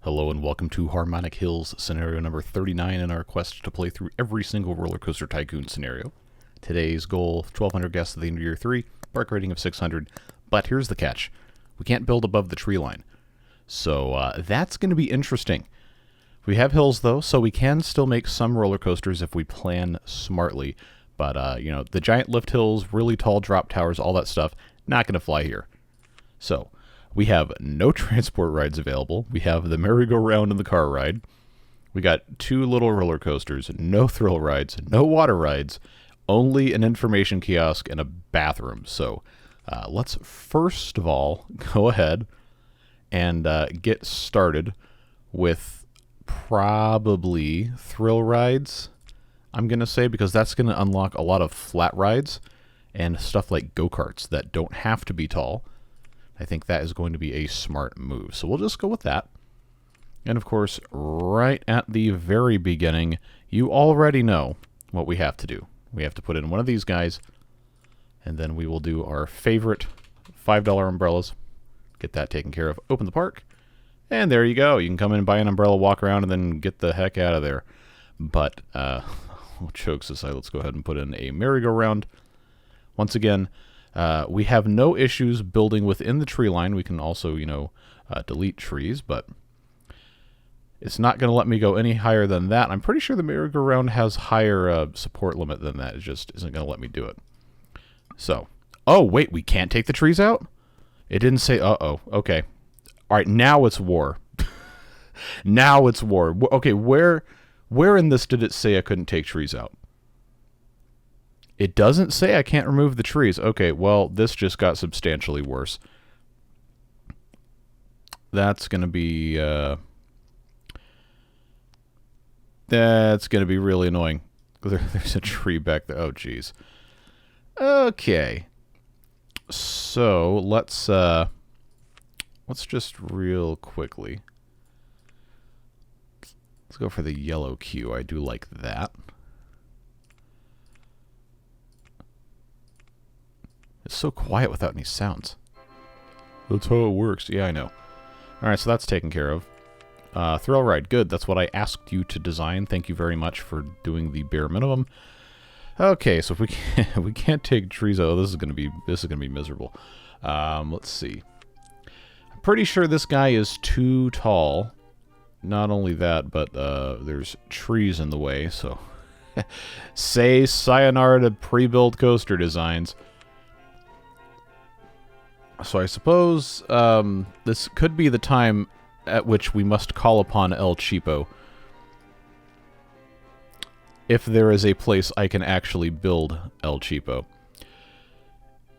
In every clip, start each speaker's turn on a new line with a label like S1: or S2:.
S1: Hello and welcome to Harmonic Hills scenario number 39 in our quest to play through every single RollerCoaster Tycoon scenario. Today's goal, 1,200 guests at the end of year 3, park rating of 600, but here's the catch. We can't build above the tree line. So that's going to be interesting. We have hills though, so we can still make some roller coasters if we plan smartly. But, the giant lift hills, really tall drop towers, all that stuff, not going to fly here. So we have no transport rides available. We have the merry-go-round and the car ride. We got 2 little roller coasters, no thrill rides, no water rides, only an information kiosk and a bathroom. So let's first of all go ahead and get started with probably thrill rides, I'm going to say, because that's going to unlock a lot of flat rides and stuff like go-karts that don't have to be tall. I think that is going to be a smart move. So we'll just go with that. And of course, right at the very beginning, you already know what we have to do. We have to put in one of these guys, and then we will do our favorite $5 umbrellas. Get that taken care of. Open the park. And there you go. You can come in and buy an umbrella, walk around, and then get the heck out of there. But, jokes aside, let's go ahead and put in a merry-go-round. Once again, we have no issues building within the tree line. We can also, delete trees, but it's not going to let me go any higher than that. I'm pretty sure the merry-go-round has higher support limit than that. It just isn't going to let me do it. So, oh, wait, we can't take the trees out? It didn't say, uh-oh. Okay. All right, now it's war. Now it's war. Okay, where in this did it say I couldn't take trees out? It doesn't say I can't remove the trees. Okay, well, this just got substantially worse. That's going to be really annoying. There's a tree back there. Oh, jeez. Okay. So, let's just real quickly. Let's go for the yellow cue. I do like that. It's so quiet without any sounds. That's how it works. Yeah, I know. Alright, so that's taken care of. Thrill ride. Good. That's what I asked you to design. Thank you very much for doing the bare minimum. Okay, so if we can't take trees out, this is gonna be miserable. Let's see. I'm pretty sure this guy is too tall. Not only that, but there's trees in the way, so say sayonara to pre-built coaster designs. So I suppose this could be the time at which we must call upon El Cheapo. If there is a place I can actually build El Cheapo.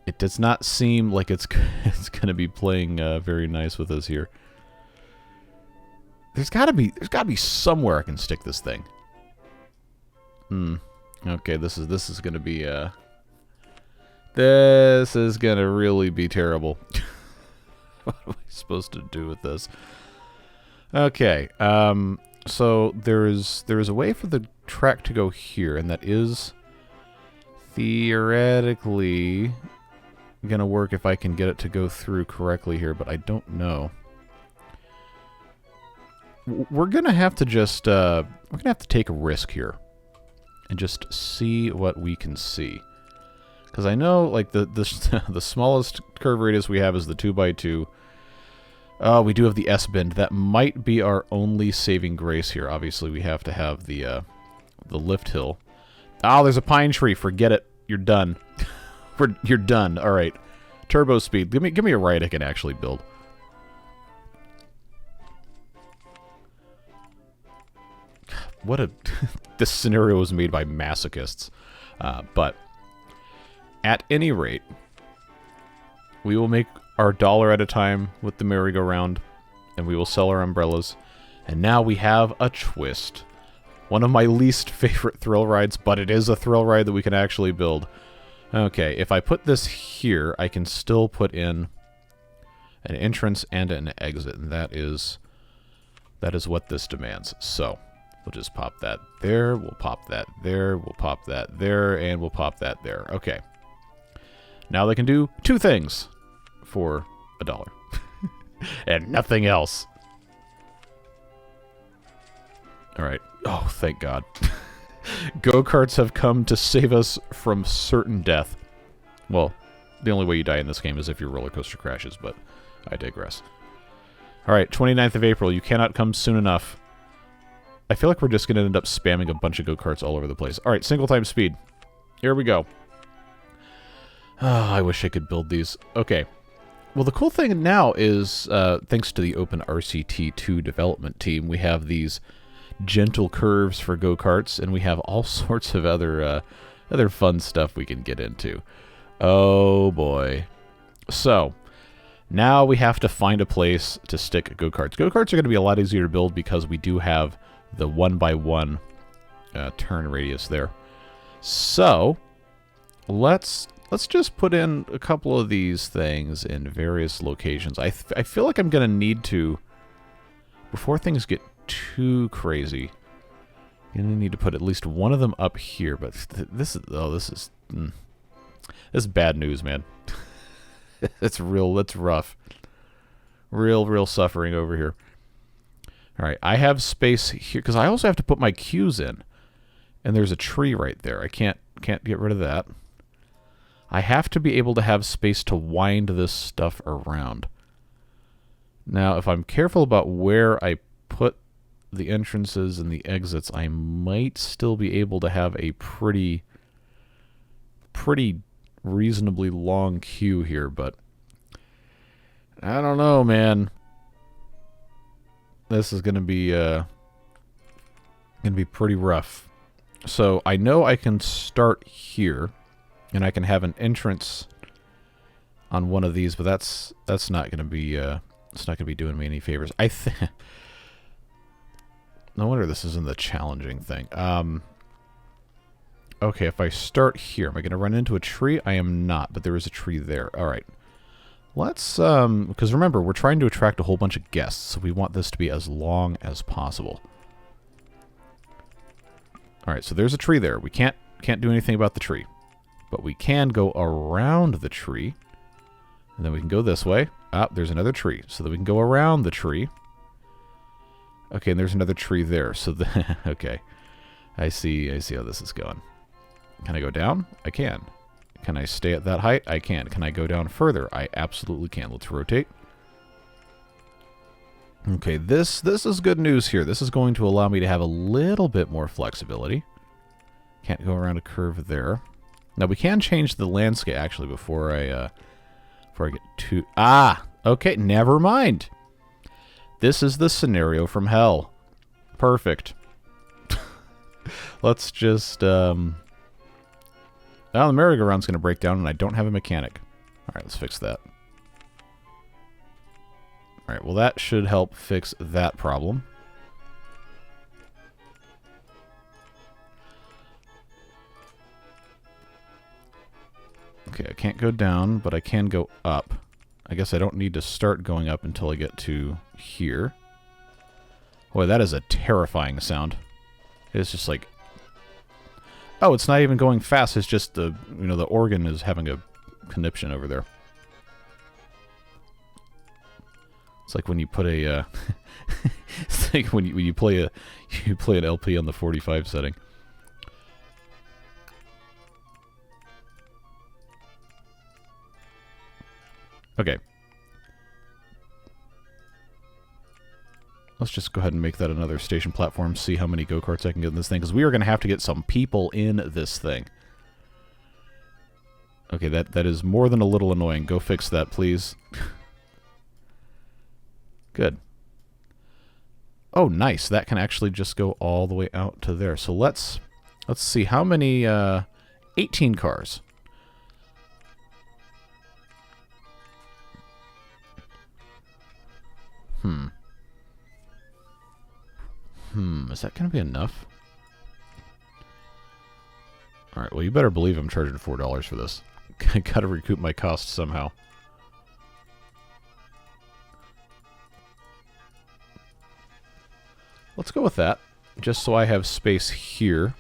S1: It does not seem like it's going to be playing very nice with us here. There's got to be somewhere I can stick this thing. Okay, this is going to be this is going to really be terrible. What am I supposed to do with this? Okay, so there's a way for the track to go here, and that is theoretically going to work if I can get it to go through correctly here, but I don't know. We're going to have to just take a risk here and just see what we can see. Because I know, like, the smallest curve radius we have is the 2x2. We do have the S-bend. That might be our only saving grace here. Obviously, we have to have the lift hill. Oh, there's a pine tree. Forget it. You're done. You're done. All right. Turbo speed. Give me a ride I can actually build. What a... This scenario was made by masochists. But... At any rate, we will make our $1 at a time with the merry-go-round, and we will sell our umbrellas. And now we have a twist. One of my least favorite thrill rides, but it is a thrill ride that we can actually build. Okay, if I put this here, I can still put in an entrance and an exit, and that is what this demands. So, we'll just pop that there, we'll pop that there, we'll pop that there, and we'll pop that there. Okay. Now they can do 2 things for $1. And nothing else. Alright. Oh, thank God. Go-karts have come to save us from certain death. Well, the only way you die in this game is if your roller coaster crashes, but I digress. Alright, 29th of April. You cannot come soon enough. I feel like we're just going to end up spamming a bunch of go-karts all over the place. Alright, single time speed. Here we go. Oh, I wish I could build these. Okay. Well, the cool thing now is, thanks to the Open RCT2 development team, we have these gentle curves for go-karts, and we have all sorts of other fun stuff we can get into. Oh, boy. So, now we have to find a place to stick go-karts. Go-karts are going to be a lot easier to build because we do have the 1x1 turn radius there. So, let's just put in a couple of these things in various locations. I feel like I'm going to need to, before things get too crazy, I'm going to need to put at least one of them up here. But this is bad news, man. It's rough. Real suffering over here. All right, I have space here because I also have to put my cues in, and there's a tree right there. I can't get rid of that. I have to be able to have space to wind this stuff around. Now, if I'm careful about where I put the entrances and the exits, I might still be able to have a pretty reasonably long queue here, but I don't know, man. This is going to be pretty rough. So I know I can start here, and I can have an entrance on one of these, but that's not going to be it's not going to be doing me any favors. No wonder this isn't the challenging thing. Okay, if I start here, am I going to run into a tree? I am not, but there is a tree there. All right. Let's, because remember, we're trying to attract a whole bunch of guests, so we want this to be as long as possible. All right, so there's a tree there. We can't do anything about the tree, but we can go around the tree, and then we can go this way. Ah, there's another tree, so that we can go around the tree. Okay, and there's another tree there, so okay. I see how this is going. Can I go down? I can. Can I stay at that height? I can. Can I go down further? I absolutely can. Let's rotate. Okay, this is good news here. This is going to allow me to have a little bit more flexibility. Can't go around a curve there. Now we can change the landscape actually before I get too... Ah! Okay, never mind. This is the scenario from hell. Perfect. Let's just... Now the merry-go-round's going to break down, and I don't have a mechanic. Alright, let's fix that. Alright, well that should help fix that problem. Okay, I can't go down, but I can go up. I guess I don't need to start going up until I get to here. Boy, that is a terrifying sound. It's just like... Oh, it's not even going fast. It's just the, the organ is having a conniption over there. It's like when you put a, it's like when you play an LP on the 45 setting. Okay. Let's just go ahead and make that another station platform, see how many go-karts I can get in this thing, because we are going to have to get some people in this thing. Okay, that is more than a little annoying. Go fix that, please. Good. Oh, nice. That can actually just go all the way out to there. So let's see how many 18 cars. Is that going to be enough? Alright, well, you better believe I'm charging $4 for this. I gotta recoup my costs somehow. Let's go with that, just so I have space here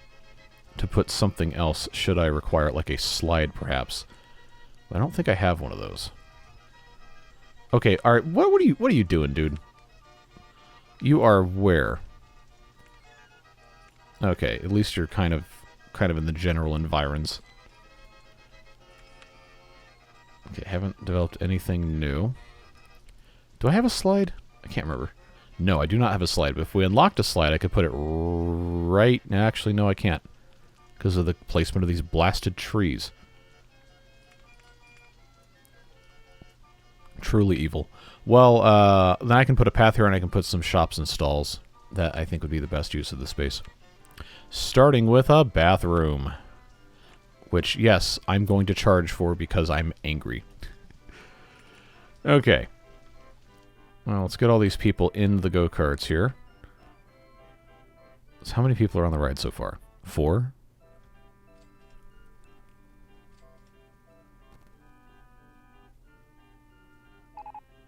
S1: to put something else, should I require it, like a slide, perhaps. I don't think I have one of those. Okay, alright, what are you doing, dude? You are where? Okay, at least you're kind of in the general environs. Okay, haven't developed anything new. Do I have a slide? I can't remember. No, I do not have a slide, but if we unlocked a slide, I could put it right... Actually, no, I can't. Because of the placement of these blasted trees. Truly evil. Well, then I can put a path here and I can put some shops and stalls. That, I think, would be the best use of the space. Starting with a bathroom. Which, yes, I'm going to charge for because I'm angry. Okay. Well, let's get all these people in the go-karts here. So how many people are on the ride so far? 4?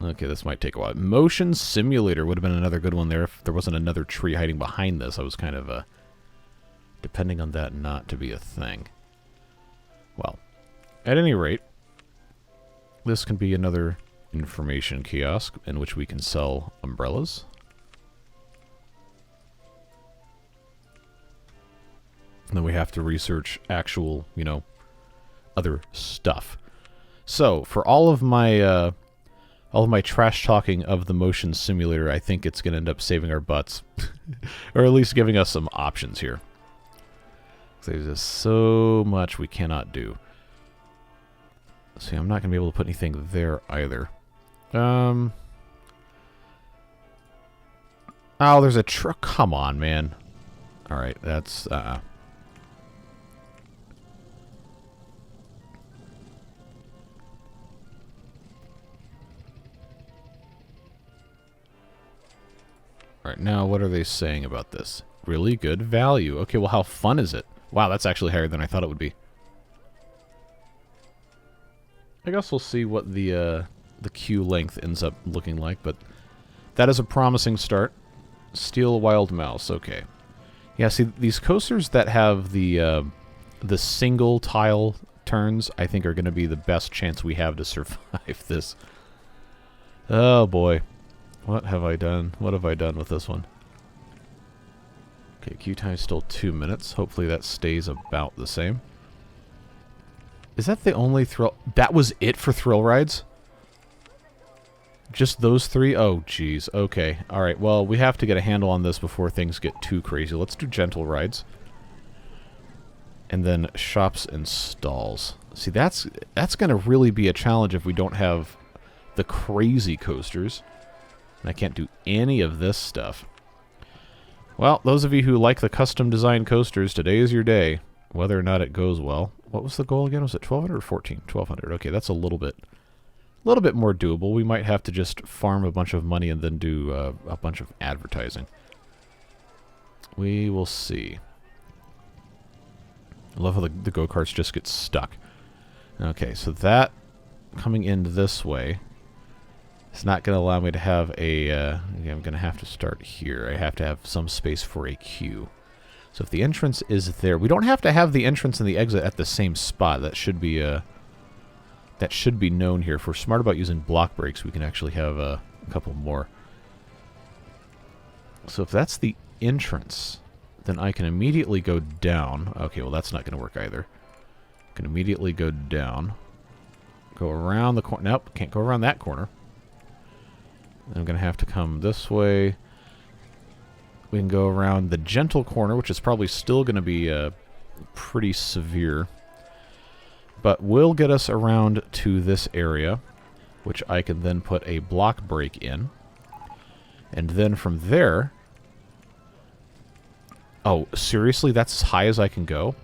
S1: Okay, this might take a while. Motion Simulator would have been another good one there if there wasn't another tree hiding behind this. I was kind of depending on that not to be a thing. Well, at any rate, this can be another information kiosk in which we can sell umbrellas. And then we have to research actual, you know, other stuff. So, for all of my trash talking of the motion simulator, I think it's going to end up saving our butts. Or at least giving us some options here. There's just so much we cannot do. See, I'm not going to be able to put anything there either. Oh, there's a truck. Come on, man. Alright, that's... Alright, now what are they saying about this? Really good value. Okay, well, how fun is it? Wow, that's actually higher than I thought it would be. I guess we'll see what the queue length ends up looking like, but that is a promising start. Steel Wild Mouse, okay. Yeah, see, these coasters that have the single tile turns, I think are going to be the best chance we have to survive this. Oh, boy. What have I done? What have I done with this one? Okay, queue time is still 2 minutes. Hopefully that stays about the same. Is that the only thrill... That was it for thrill rides? Just those 3? Oh, jeez. Okay. Alright, well, we have to get a handle on this before things get too crazy. Let's do gentle rides. And then shops and stalls. See, that's going to really be a challenge if we don't have the crazy coasters. And I can't do any of this stuff. Well, those of you who like the custom-designed coasters, today is your day. Whether or not it goes well. What was the goal again? Was it 1,200 or 14? 1,200. Okay, that's a little bit more doable. We might have to just farm a bunch of money and then do a bunch of advertising. We will see. I love how the go-karts just get stuck. Okay, so that coming in this way is not going to allow me to have a... I'm going to have to start here. I have to have some space for a queue. So if the entrance is there... We don't have to have the entrance and the exit at the same spot. That should be known here. If we're smart about using block breaks, we can actually have a couple more. So if that's the entrance, then I can immediately go down. Okay, well that's not going to work either. I can immediately go down. Go around the corner. Nope, can't go around that corner. I'm going to have to come this way. We can go around the gentle corner, which is probably still going to be pretty severe. But will get us around to this area, which I can then put a block break in. And then from there... Oh, seriously? That's as high as I can go?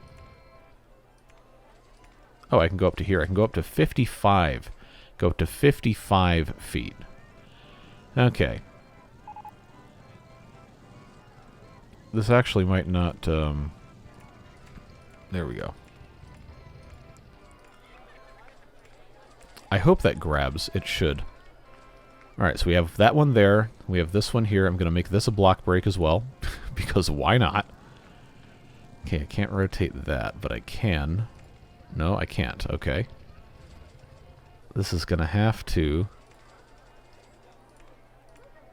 S1: Oh, I can go up to here. I can go up to 55. Go up to 55 feet. Okay. This actually might not... There we go. I hope that grabs. It should. Alright, so we have that one there. We have this one here. I'm going to make this a block break as well. Because why not? Okay, I can't rotate that, but I can. No, I can't. Okay. This is going to have to...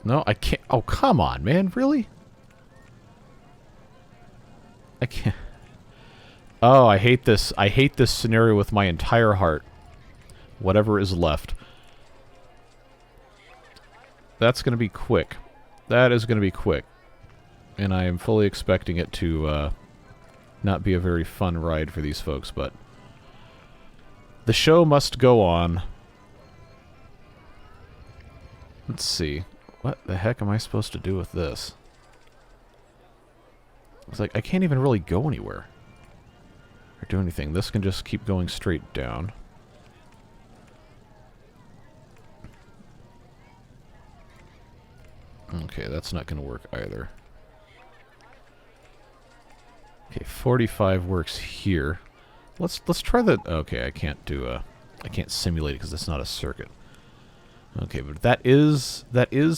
S1: No, I can't. Oh, come on, man. Really? I can't. Oh, I hate this. I hate this scenario with my entire heart. Whatever is left. That's going to be quick. That is going to be quick. And I am fully expecting it to not be a very fun ride for these folks, but the show must go on. Let's see. What the heck am I supposed to do with this? It's like I can't even really go anywhere or do anything. This can just keep going straight down. Okay, that's not going to work either. Okay, 45 works here. Let's try the. Okay, I can't do I can't simulate it because it's not a circuit. Okay, but that is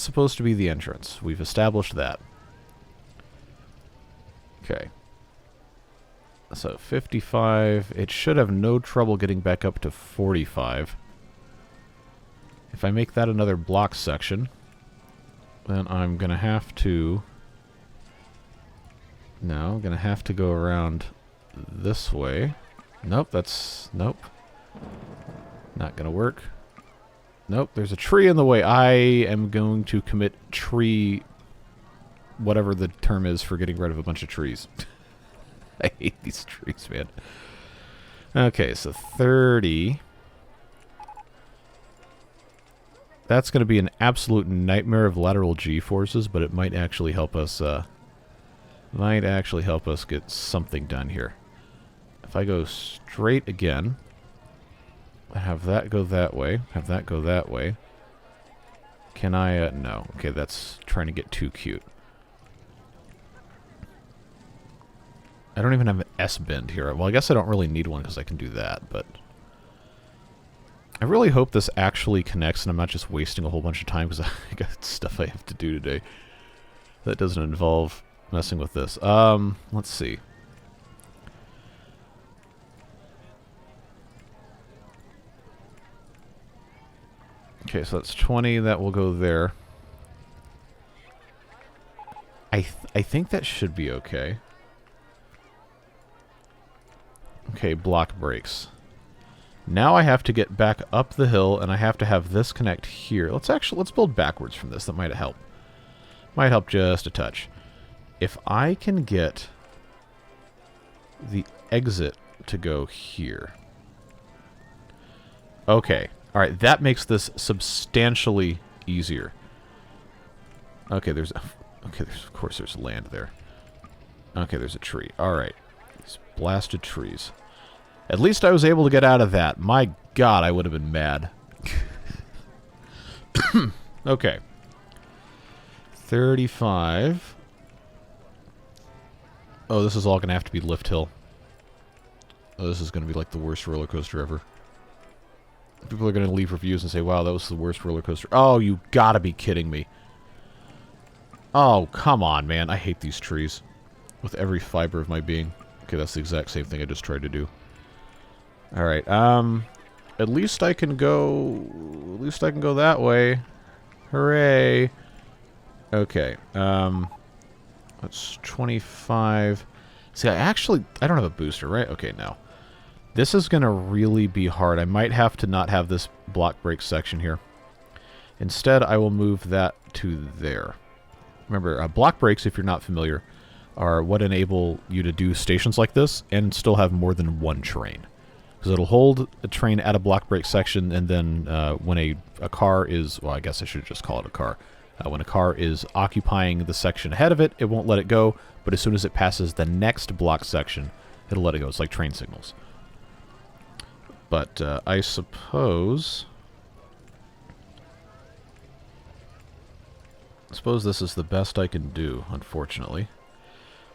S1: supposed to be the entrance. We've established that. Okay. So 55. It should have no trouble getting back up to 45. If I make that another block section, then I'm gonna have to. No, I'm gonna have to go around this way. Nope, that's nope. Not gonna work. Nope, there's a tree in the way. I am going to commit tree, whatever the term is for getting rid of a bunch of trees. I hate these trees, man. Okay, so 30. That's going to be an absolute nightmare of lateral G-forces, but it might actually help us, get something done here. If I go straight again, have that go that way, have that go that way. Can I, no. Okay, that's trying to get too cute. I don't even have an S-bend here. Well, I guess I don't really need one because I can do that, but I really hope this actually connects and I'm not just wasting a whole bunch of time because I got stuff I have to do today that doesn't involve messing with this. Let's see. Okay, so that's 20. That will go there. I think that should be okay. Okay, block breaks. Now I have to get back up the hill, and I have to have this connect here. Let's build backwards from this. That might help. Might help just a touch. If I can get the exit to go here. Okay. All right, that makes this substantially easier. Okay, of course there's land there. Okay, there's a tree. All right. These blasted trees. At least I was able to get out of that. My God, I would have been mad. Okay. 35. Oh, this is all going to have to be lift hill. Oh, this is going to be like the worst roller coaster ever. People are going to leave reviews and say, wow, that was the worst roller coaster. Oh, you gotta be kidding me. Oh, come on, man. I hate these trees with every fiber of my being. Okay, that's the exact same thing I just tried to do. Alright, at least I can go... At least I can go that way. Hooray! Okay, that's 25. See, I don't have a booster, right? Okay, no. This is going to really be hard. I might have to not have this block break section here. Instead, I will move that to there. Remember, block breaks, if you're not familiar, are what enable you to do stations like this and still have more than one train. Because it'll hold a train at a block break section, and then when a car is... Well, I guess I should just call it a car. When a car is occupying the section ahead of it, it won't let it go, but as soon as it passes the next block section, it'll let it go. It's like train signals. But I suppose this is the best I can do, unfortunately.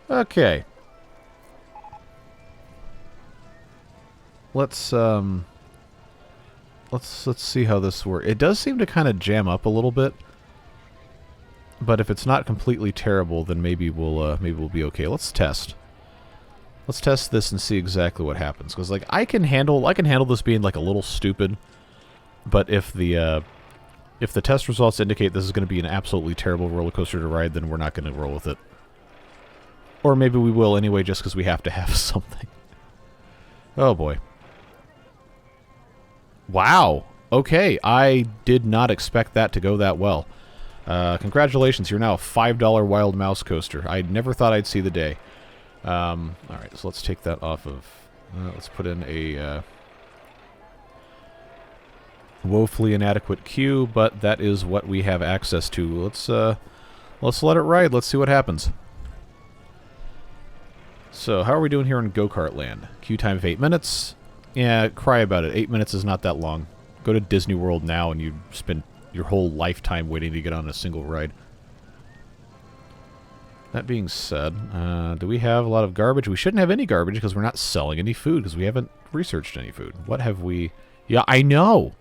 S1: Okay. Let's see how this works. It does seem to kind of jam up a little bit, but if it's not completely terrible, then maybe we'll be okay. Let's test. Let's test this and see exactly what happens. Because like I can handle this being like a little stupid, but if the test results indicate this is going to be an absolutely terrible roller coaster to ride, then we're not going to roll with it. Or maybe we will anyway just because we have to have something. Oh boy. Wow. Okay, I did not expect that to go that well. Congratulations, you're now a $5 Wild Mouse coaster. I never thought I'd see the day. Alright, so let's take that off of... let's put in a woefully inadequate queue, but that is what we have access to. Let's let it ride. Let's see what happens. So, how are we doing here in Go-Kart Land? Queue time of 8 minutes. Yeah, cry about it. 8 minutes is not that long. Go to Disney World now and you spend your whole lifetime waiting to get on a single ride. That being said, do we have a lot of garbage? We shouldn't have any garbage because we're not selling any food because we haven't researched any food. What have we... Yeah, I know!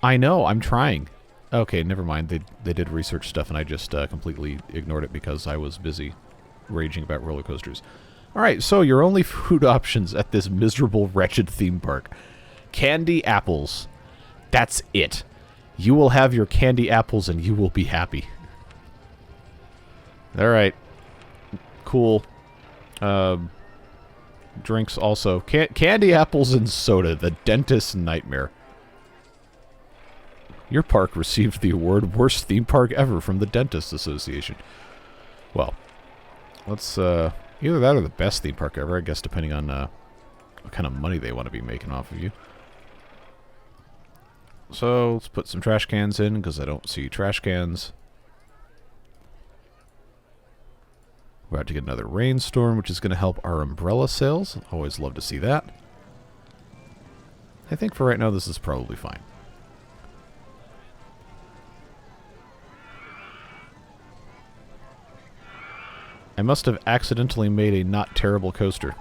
S1: I know, I'm trying. Okay, never mind. They did research stuff and I just completely ignored it because I was busy raging about roller coasters. Alright, so your only food options at this miserable, wretched theme park. Candy apples. That's it. You will have your candy apples and you will be happy. Alright. Cool. Drinks also. Candy apples and soda. The dentist's nightmare. Your park received the award Worst Theme Park Ever from the Dentists Association. Well, let's, either that or the best theme park ever, I guess, depending on, what kind of money they want to be making off of you. So, let's put some trash cans in, because I don't see trash cans. We're about to get another rainstorm, which is going to help our umbrella sales. Always love to see that. I think for right now, this is probably fine. I must have accidentally made a not terrible coaster.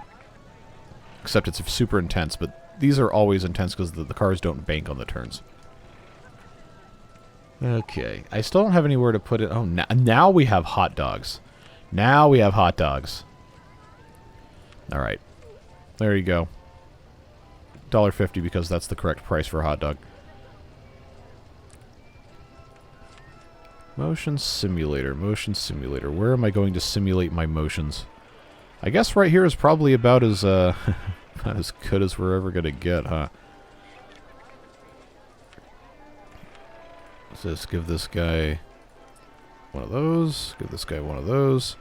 S1: Except it's super intense, but these are always intense because the cars don't bank on the turns. Okay, I still don't have anywhere to put it. Oh, now we have hot dogs. Now we have hot dogs. Alright. There you go. $1.50 because that's the correct price for a hot dog. Motion simulator, motion simulator. Where am I going to simulate my motions? I guess right here is probably about as, about as good as we're ever going to get, huh? Let's just give this guy one of those. Give this guy one of those.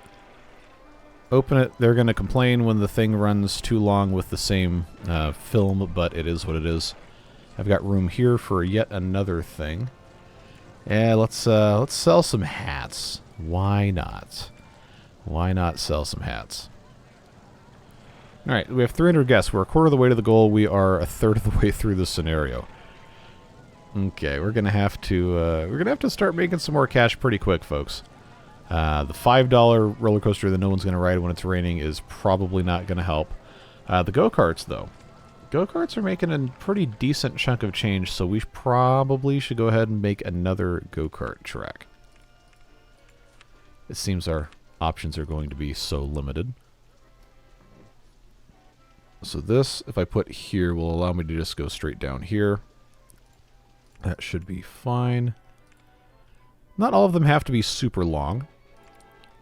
S1: Open it. They're going to complain when the thing runs too long with the same film, but it is what it is. I've got room here for yet another thing. Yeah, let's sell some hats. Why not? Why not sell some hats? Alright, we have 300 guests. We're a quarter of the way to the goal. We are a third of the way through the scenario. Okay, we're gonna have to start making some more cash pretty quick, folks. The $5 roller coaster that no one's gonna ride when it's raining is probably not gonna help. The go-karts, though. Go-karts are making a pretty decent chunk of change, so we probably should go ahead and make another go-kart track. It seems our options are going to be so limited. So this, if I put here, will allow me to just go straight down here. That should be fine. Not all of them have to be super long.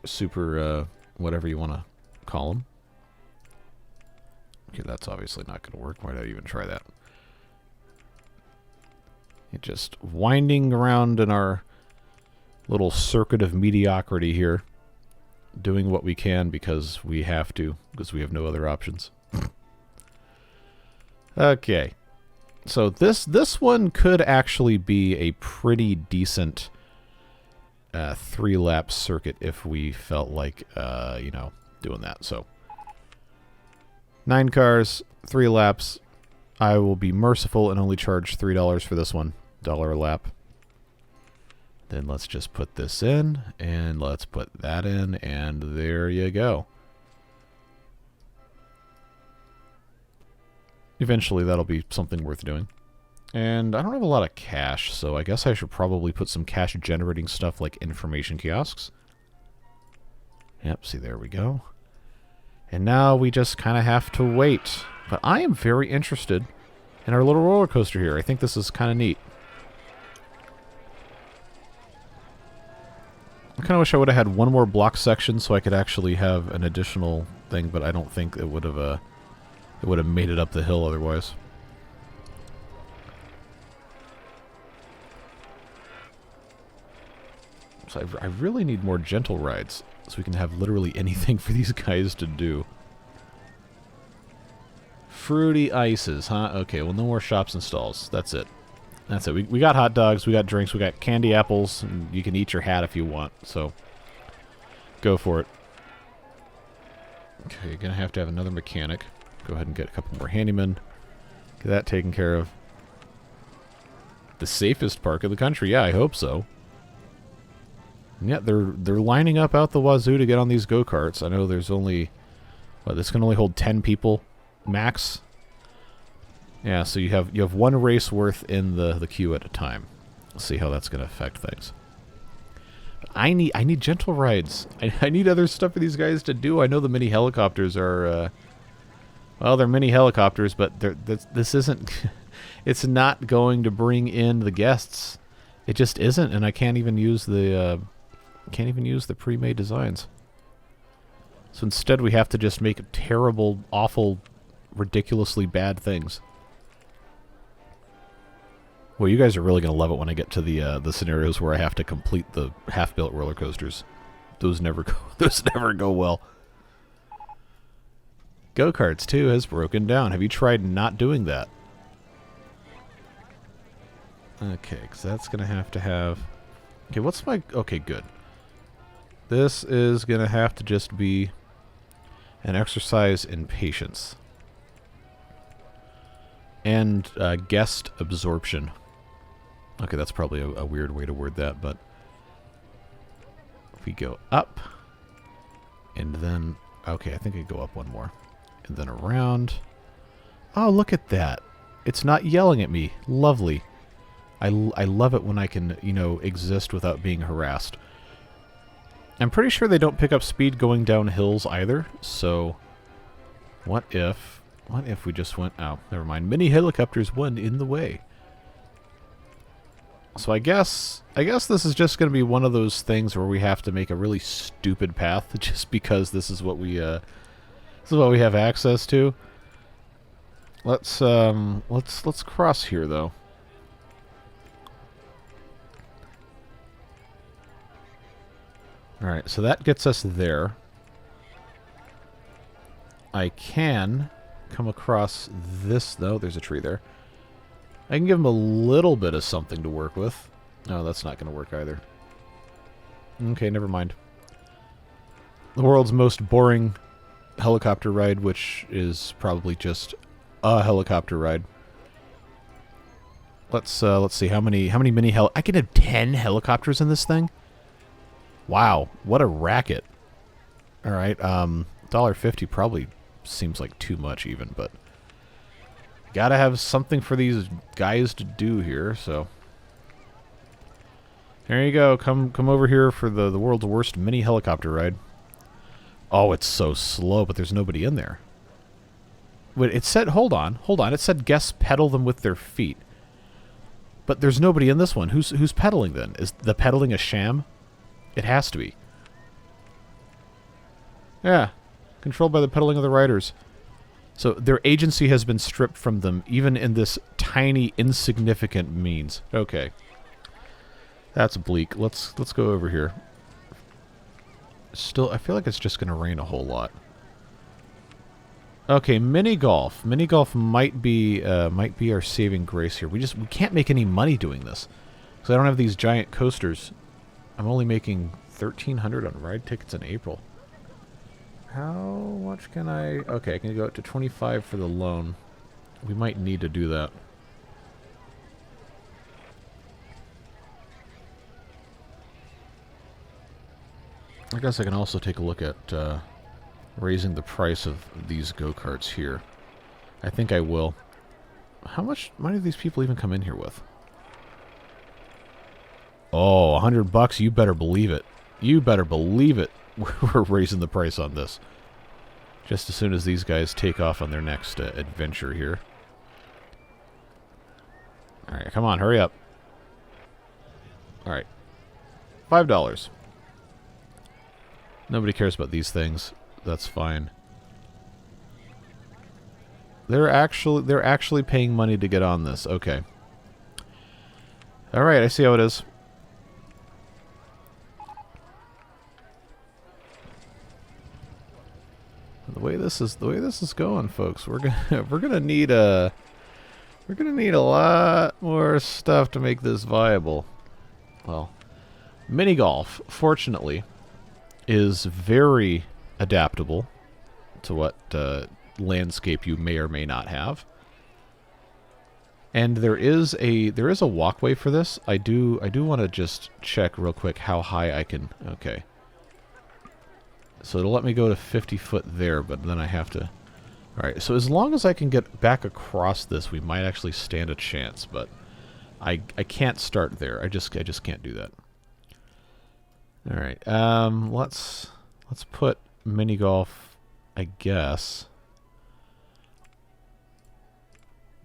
S1: Super, whatever you want to call them. Okay, that's obviously not going to work. Why did I even try that? It just winding around in our little circuit of mediocrity here. Doing what we can because we have to. Because we have no other options. Okay. So this one could actually be a pretty decent 3-lap circuit if we felt like, you know, doing that. So 9 cars, 3 laps. I will be merciful and only charge $3 for this one. $1 a lap. Then let's just put this in, and let's put that in, and there you go. Eventually that'll be something worth doing. And I don't have a lot of cash, so I guess I should probably put some cash generating stuff like information kiosks. Yep, see, there we go. And now we just kind of have to wait. But I am very interested in our little roller coaster here. I think this is kind of neat. I kind of wish I would have had one more block section so I could actually have an additional thing, but I don't think it would have made it up the hill otherwise. So I really need more gentle rides so we can have literally anything for these guys to do. Fruity ices, huh? Okay, well, no more shops and stalls. That's it. That's it. We got hot dogs, we got drinks, we got candy apples, and you can eat your hat if you want, so go for it. Okay, you're going to have another mechanic. Go ahead and get a couple more handymen. Get that taken care of. The safest park in the country, yeah, I hope so. And yeah, they're lining up out the wazoo to get on these go-karts. I know there's only... Well, this can only hold 10 people max. Yeah, so you have one race worth in the queue at a time. We'll see how that's going to affect things. I need gentle rides. I need other stuff for these guys to do. I know the mini helicopters are, well, they're mini helicopters, but this isn't. It's not going to bring in the guests. It just isn't, and I can't even use the pre-made designs. So instead, we have to just make terrible, awful, ridiculously bad things. Well, you guys are really going to love it when I get to the scenarios where I have to complete the half-built roller coasters. Those never go well. Go-karts 2 has broken down. Have you tried not doing that? Okay, because that's going to have... Okay, what's my... Okay, good. This is going to have to just be an exercise in patience. And guest absorption. Okay, that's probably a weird way to word that, but if we go up, and then, okay, I think I go up one more, and then around. Oh, look at that. It's not yelling at me. Lovely. I love it when I can, you know, exist without being harassed. I'm pretty sure they don't pick up speed going down hills either, so what if we just went... Oh, never mind. Mini helicopters won in the way. So I guess this is just going to be one of those things where we have to make a really stupid path just because this is what we have access to. Let's cross here though. All right, so that gets us there. I can come across this though. There's a tree there. I can give him a little bit of something to work with. No, that's not going to work either. Okay, never mind. The world's most boring helicopter ride, which is probably just a helicopter ride. Let's see how many mini I can have 10 helicopters in this thing. Wow, what a racket! All right, $1.50 probably seems like too much even, but. Gotta have something for these guys to do here, so... There you go. Come over here for the world's worst mini helicopter ride. Oh, it's so slow, but there's nobody in there. Wait, it said... Hold on. It said guests pedal them with their feet. But there's nobody in this one. Who's pedaling then? Is the pedaling a sham? It has to be. Yeah. Controlled by the pedaling of the riders. So their agency has been stripped from them, even in this tiny, insignificant means. Okay. That's bleak. Let's go over here. Still, I feel like it's just going to rain a whole lot. Okay, mini golf. Mini golf might be our saving grace here. We can't make any money doing this because I don't have these giant coasters. I'm only making $1,300 on ride tickets in April. How much can I... Okay, I can go up to 25 for the loan. We might need to do that. I guess I can also take a look at raising the price of these go-karts here. I think I will. How much money do these people even come in here with? Oh, $100? You better believe it. You better believe it. We're raising the price on this. Just as soon as these guys take off on their next adventure here. Alright, come on, hurry up. Alright. $5. Nobody cares about these things. That's fine. They're actually paying money to get on this. Okay. All right, I see how it is. The way this is going, folks, we're gonna need a lot more stuff to make this viable. Well, mini golf, fortunately, is very adaptable to what landscape you may or may not have. And there is a walkway for this. I do want to just check real quick how high I can. Okay. So it'll let me go to 50 foot there, but then I have to... Alright, so as long as I can get back across this, we might actually stand a chance, but I can't start there. I just can't do that. Alright, let's put mini golf, I guess,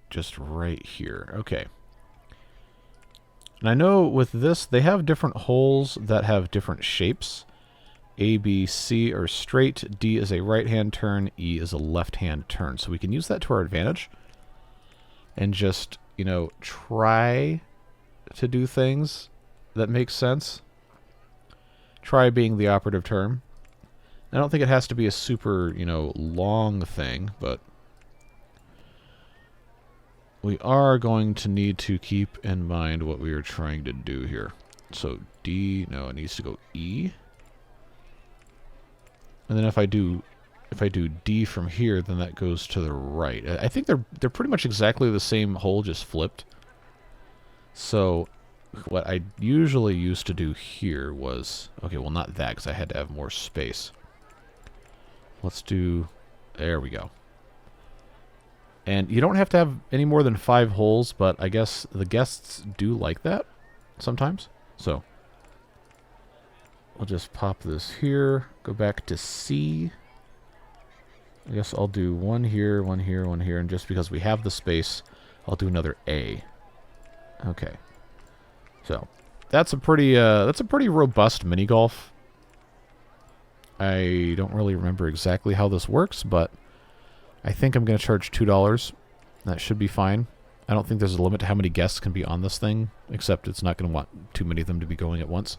S1: just right here. Okay. And I know with this, they have different holes that have different shapes. A, B, C are straight, D is a right-hand turn, E is a left-hand turn. So we can use that to our advantage and just, you know, try to do things that make sense. Try being the operative term. I don't think it has to be a super, you know, long thing, but we are going to need to keep in mind what we are trying to do here. So D, no, it needs to go E. And then if I do D from here, then that goes to the right. I think they're pretty much exactly the same hole, just flipped. So what I usually used to do here was... Okay, well, not that, because I had to have more space. Let's do... There we go. And you don't have to have any more than 5 holes, but I guess the guests do like that sometimes. So I'll just pop this here, go back to C. I guess I'll do one here, one here, one here, and just because we have the space, I'll do another A. Okay. So that's a pretty robust mini golf. I don't really remember exactly how this works, but I think I'm going to charge $2. That should be fine. I don't think there's a limit to how many guests can be on this thing, except it's not going to want too many of them to be going at once.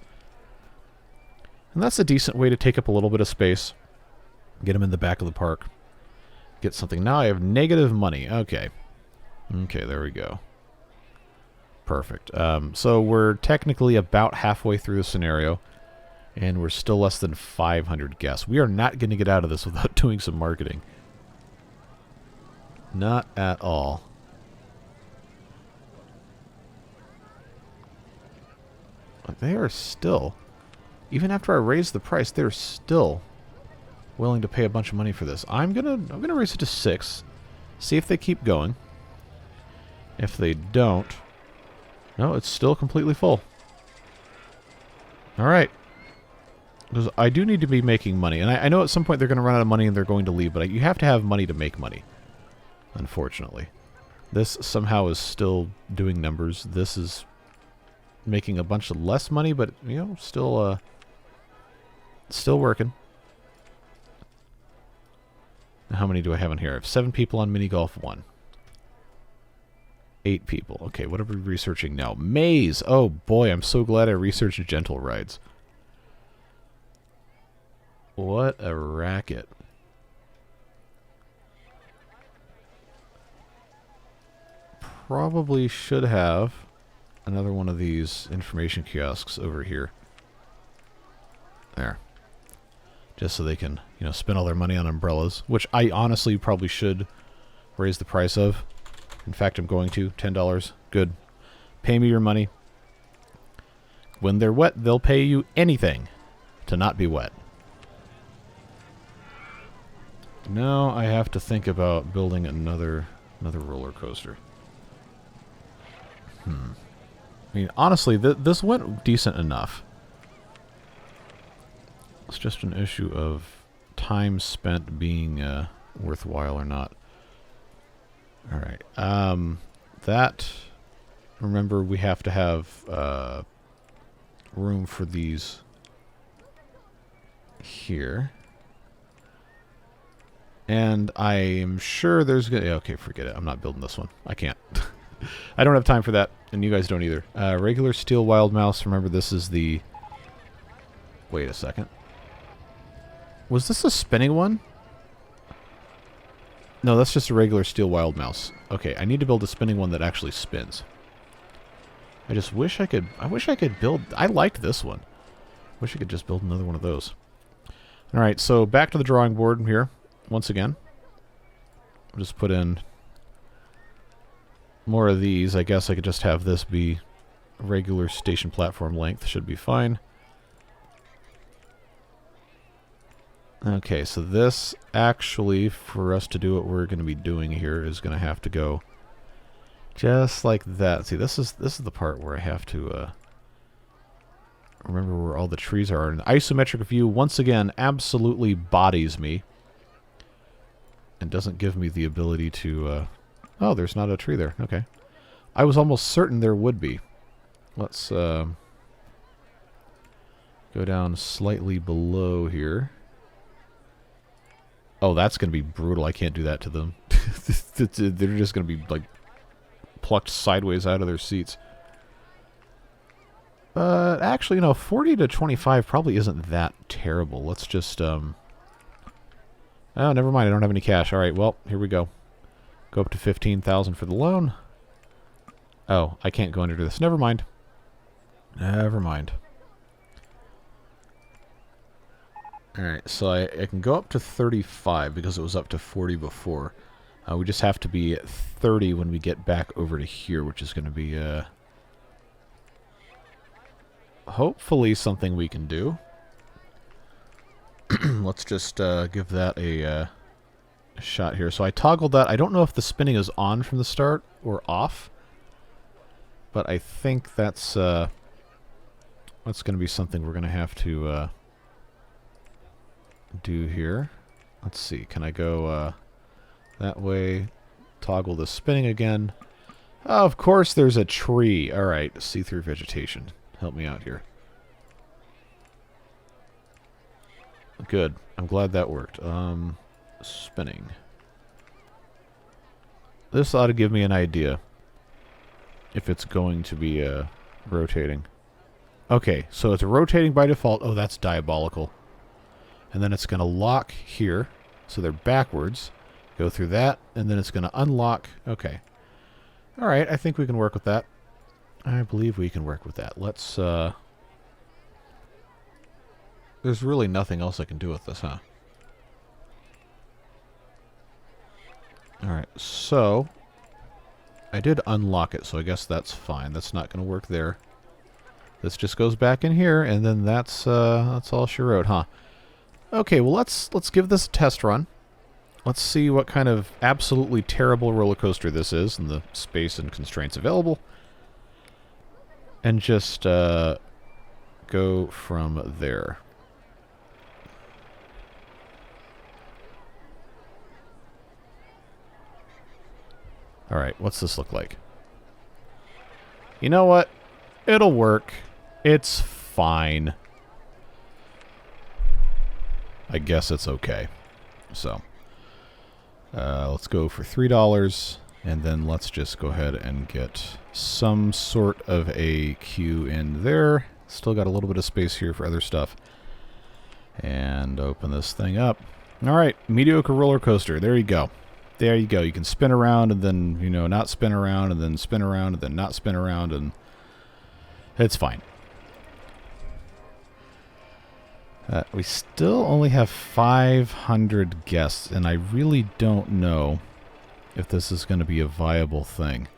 S1: And that's a decent way to take up a little bit of space. Get them in the back of the park. Get something. Now I have negative money. Okay. Okay, there we go. Perfect. So we're technically about halfway through the scenario, and we're still less than 500 guests. We are not going to get out of this without doing some marketing. Not at all. But they are still, even after I raise the price, they're still willing to pay a bunch of money for this. I'm gonna raise it to 6. See if they keep going. If they don't, no, it's still completely full. All right. Because I do need to be making money, and I know at some point they're going to run out of money and they're going to leave, but you have to have money to make money. Unfortunately. This somehow is still doing numbers. This is making a bunch of less money, but, you know, still working. Now, how many do I have on here? I have 7 people on mini golf 1. 8 people. Okay, what are we researching now? Maze! Oh boy, I'm so glad I researched gentle rides. What a racket. Probably should have another one of these information kiosks over here. There. Just so they can, you know, spend all their money on umbrellas, which I honestly probably should raise the price of. In fact, I'm going to. $10. Good. Pay me your money. When they're wet, they'll pay you anything to not be wet. Now I have to think about building another roller coaster. I mean, honestly, this went decent enough. It's just an issue of time spent being worthwhile or not. All right. That, remember, we have to have room for these here. And I am sure there's gonna... Okay, forget it. I'm not building this one. I can't. I don't have time for that, and you guys don't either. Regular steel wild mouse. Remember, this is the... Wait a second. Was this a spinning one? No, that's just a regular steel wild mouse. Okay, I need to build a spinning one that actually spins. I just wish I could... I wish I could build... I liked this one. Wish I could just build another one of those. Alright, so back to the drawing board here. Once again. I'll just put in more of these. I guess I could just have this be regular station platform length. Should be fine. Okay, so this actually, for us to do what we're going to be doing here, is going to have to go just like that. See, this is the part where I have to remember where all the trees are. An isometric view, once again, absolutely bodies me. And doesn't give me the ability to... oh, there's not a tree there. Okay. I was almost certain there would be. Let's go down slightly below here. Oh, that's going to be brutal. I can't do that to them. They're just going to be, like, plucked sideways out of their seats. Actually, no, 40 to 25 probably isn't that terrible. Let's just, oh, never mind. I don't have any cash. All right, well, here we go. Go up to 15,000 for the loan. Oh, I can't go under this. Never mind. Never mind. All right, so I can go up to 35 because it was up to 40 before. We just have to be at 30 when we get back over to here, which is going to be hopefully something we can do. Let's just give that a shot here. So I toggled that. I don't know if the spinning is on from the start or off, but I think that's going to be something we're going to have to do here. Let's see. Can I go that way? Toggle the spinning again. Oh, of course there's a tree. All right. See-through vegetation. Help me out here. Good. I'm glad that worked. Spinning. This ought to give me an idea if it's going to be rotating. Okay, so it's rotating by default. Oh, that's diabolical. And then it's going to lock here. So they're backwards. Go through that, and then it's going to unlock. Okay. All right, I think we can work with that. I believe we can work with that. Let's... There's really nothing else I can do with this, huh? Alright, so... I did unlock it, so I guess that's fine. That's not going to work there. This just goes back in here, and then that's all she wrote, huh? Okay, well, let's give this a test run. Let's see what kind of absolutely terrible roller coaster this is, and the space and constraints available. And just go from there. Alright, what's this look like? You know what? It'll work. It's fine. I guess it's okay. So, let's go for $3, and then let's just go ahead and get some sort of a queue in there. Still got a little bit of space here for other stuff. And open this thing up. Alright, mediocre roller coaster. There you go. There you go. You can spin around and then, you know, not spin around and then spin around and then not spin around, and it's fine. We still only have 500 guests, and I really don't know if this is going to be a viable thing.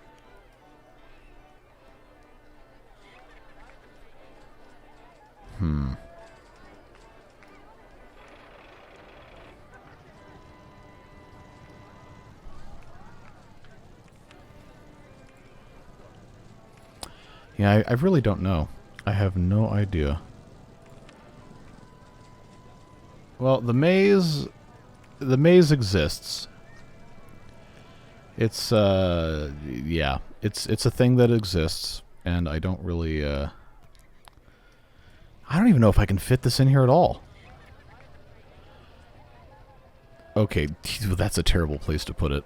S1: Yeah, I really don't know. I have no idea. Well, the maze exists. It's yeah, it's a thing that exists, and I don't really I don't even know if I can fit this in here at all. Okay, that's a terrible place to put it.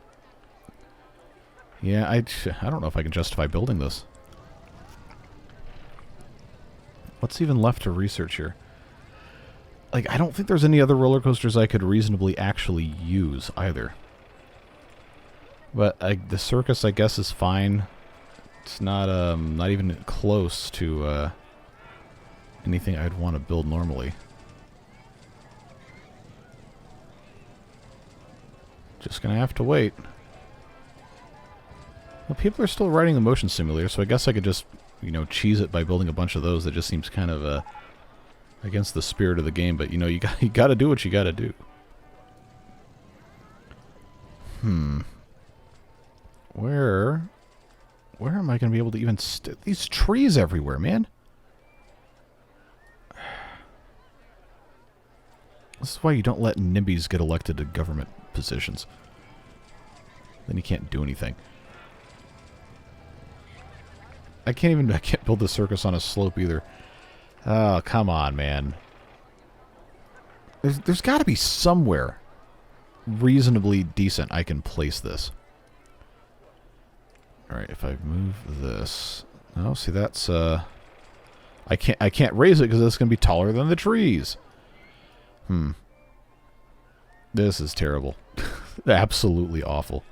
S1: Yeah, I don't know if I can justify building this. What's even left to research here? Like, I don't think there's any other roller coasters I could reasonably actually use, either. But the circus, I guess, is fine. It's not even close to anything I'd want to build normally. Just gonna have to wait. Well, people are still riding the motion simulator, so I guess I could just, you know, cheese it by building a bunch of those. That just seems kind of against the spirit of the game. But you know, you got to do what you got to do. Where am I going to be able to even these trees everywhere, man? This is why you don't let NIMBYs get elected to government positions. Then you can't do anything. I can't build the circus on a slope either. Oh, come on, man. There's got to be somewhere reasonably decent I can place this. Alright, if I move this... Oh, see, that's, I can't raise it because it's going to be taller than the trees. This is terrible. Absolutely awful.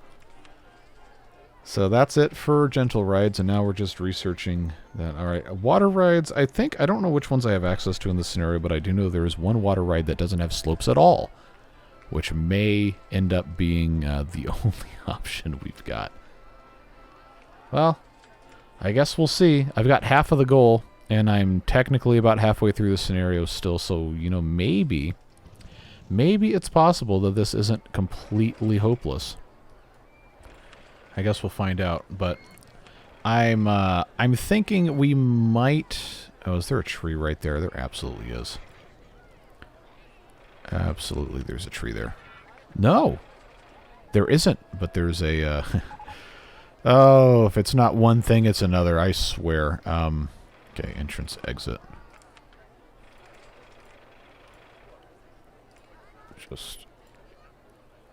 S1: So that's it for gentle rides, and now we're just researching that. Alright, water rides, I don't know which ones I have access to in this scenario, but I do know there is one water ride that doesn't have slopes at all, which may end up being the only option we've got. Well, I guess we'll see. I've got half of the goal, and I'm technically about halfway through the scenario still, so, you know, maybe it's possible that this isn't completely hopeless. I guess we'll find out, but I'm thinking we might... Oh, is there a tree right there? There absolutely is. Absolutely, there's a tree there. No! There isn't, but there's a... Oh, if it's not one thing, it's another, I swear. Okay, entrance, exit. Just...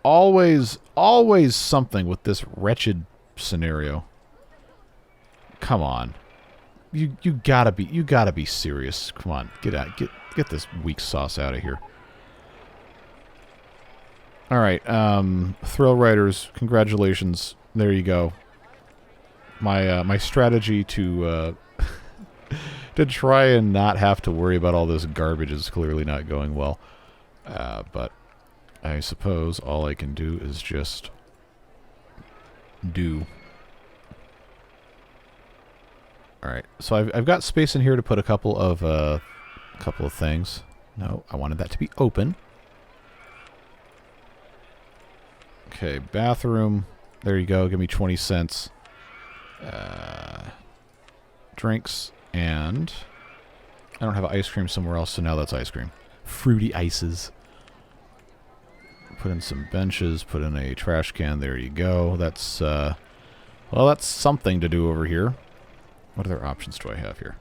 S1: Always something with this wretched scenario. Come on. You gotta be serious. Come on, get out. Get this weak sauce out of here. Alright, Thrill Riders, congratulations. There you go. My strategy to to try and not have to worry about all this garbage is clearly not going well. But I suppose all I can do is just do. Alright, so I've got space in here to put a couple of things. No, I wanted that to be open. Okay, bathroom. There you go. Give me 20 cents. Drinks, and I don't have ice cream somewhere else, so now that's ice cream. Fruity ices. Put in some benches, put in a trash can. There you go. That's, well, that's something to do over here. What other options do I have here?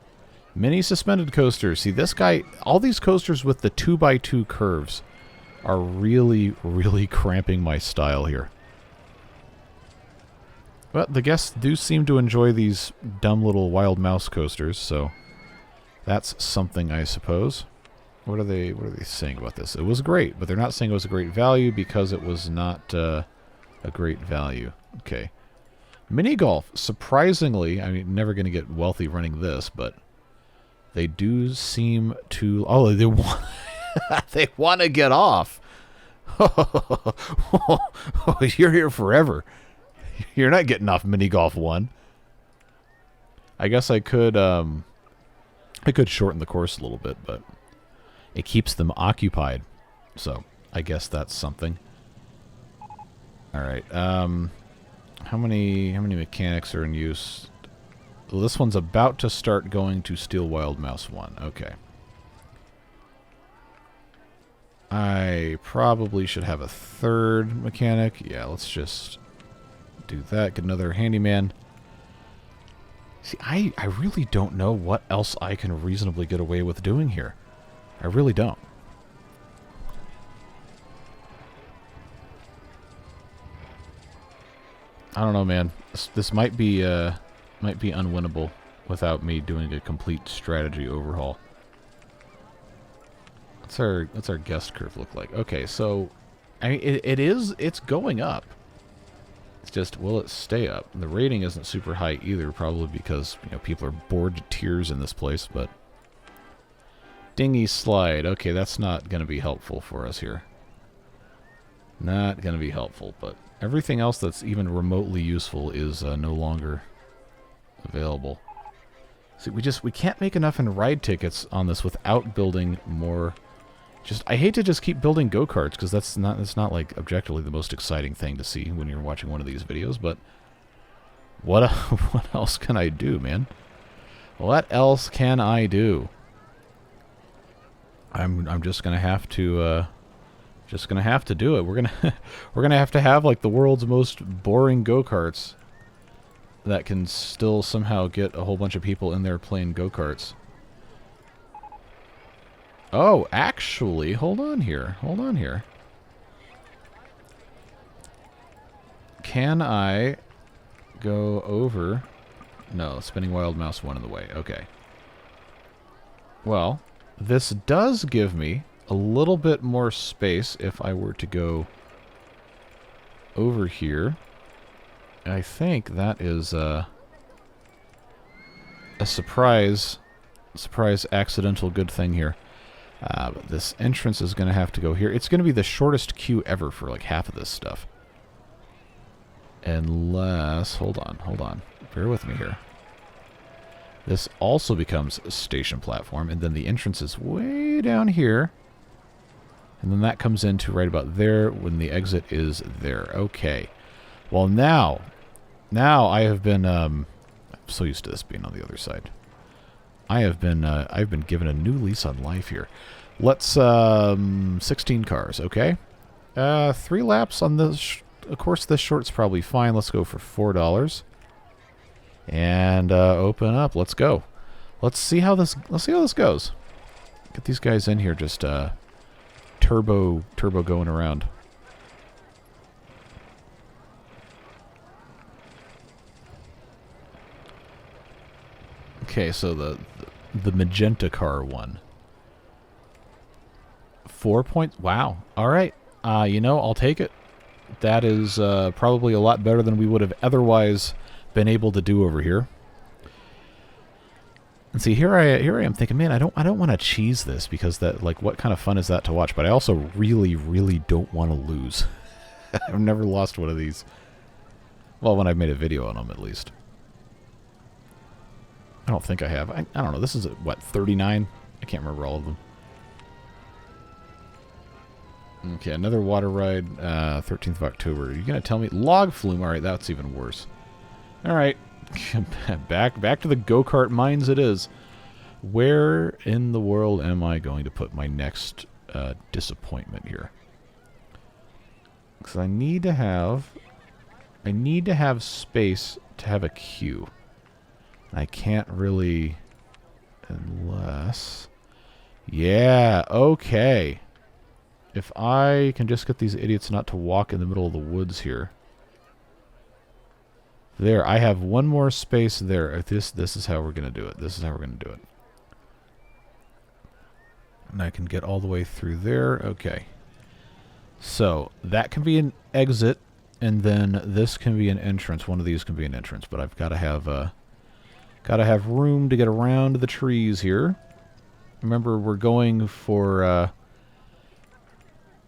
S1: Mini suspended coasters. See, this guy, all these coasters with the 2x2 curves are really, really cramping my style here. But the guests do seem to enjoy these dumb little wild mouse coasters, so that's something, I suppose. What are they saying about this? It was great, but they're not saying it was a great value because it was not a great value. Okay. Mini golf, surprisingly, I mean, never going to get wealthy running this, but they do seem to... Oh, they want, they want to get off. You're here forever. You're not getting off Mini Golf 1. I guess I could shorten the course a little bit, but it keeps them occupied. So, I guess that's something. Alright, how many mechanics are in use? Well, this one's about to start going to Steel Wild Mouse 1. Okay. I probably should have a third mechanic. Yeah, let's just do that. Get another handyman. See, I really don't know what else I can reasonably get away with doing here. I really don't. I don't know, man. This might be unwinnable without me doing a complete strategy overhaul. What's our guest curve look like? Okay, so I mean, it's going up. It's just, will it stay up? And the rating isn't super high either, probably because, you know, people are bored to tears in this place, but dinghy slide. Okay, that's not going to be helpful for us here. Not going to be helpful, but everything else that's even remotely useful is no longer available. See, we can't make enough in ride tickets on this without building more. I hate to just keep building go-karts because that's not like objectively the most exciting thing to see when you're watching one of these videos, but what else can I do, man? What else can I do? I'm just gonna have to do it. We're gonna have to have like the world's most boring go-karts that can still somehow get a whole bunch of people in there playing go-karts. Oh, actually, hold on here. Can I go over? No, spinning wild mouse one in the way. Okay. Well, this does give me a little bit more space if I were to go over here. I think that is a surprise accidental good thing here. But this entrance is going to have to go here. It's going to be the shortest queue ever for like half of this stuff. Unless, hold on. Bear with me here. This also becomes a station platform, and then the entrance is way down here. And then that comes into right about there when the exit is there. Okay. Well, now I have been, I'm so used to this being on the other side. I've been given a new lease on life here. Let's 16 cars, okay? 3 laps on this. Of course, this short's probably fine. Let's go for $4 and open up. Let's go. Let's see how this goes. Get these guys in here, just turbo going around. Okay, so the magenta car won. 4 points. Wow. All right. You know, I'll take it. That is probably a lot better than we would have otherwise been able to do over here. And see, here I am thinking, man, I don't want to cheese this because that, like, what kind of fun is that to watch? But I also really, really don't want to lose. I've never lost one of these. Well, when I've made a video on them, at least. I don't think I have. I don't know. This is, what, 39? I can't remember all of them. Okay, another water ride, 13th of October. Are you going to tell me? Log flume. All right, that's even worse. All right. back to the go-kart mines it is. Where in the world am I going to put my next disappointment here? Because I need to have space to have a queue. I can't really, unless, yeah, okay. If I can just get these idiots not to walk in the middle of the woods here. There, I have one more space there. This is how we're going to do it. This is how we're going to do it. And I can get all the way through there. Okay. So, that can be an exit, and then this can be an entrance. One of these can be an entrance, but I've got to have room to get around the trees here. Remember, we're going for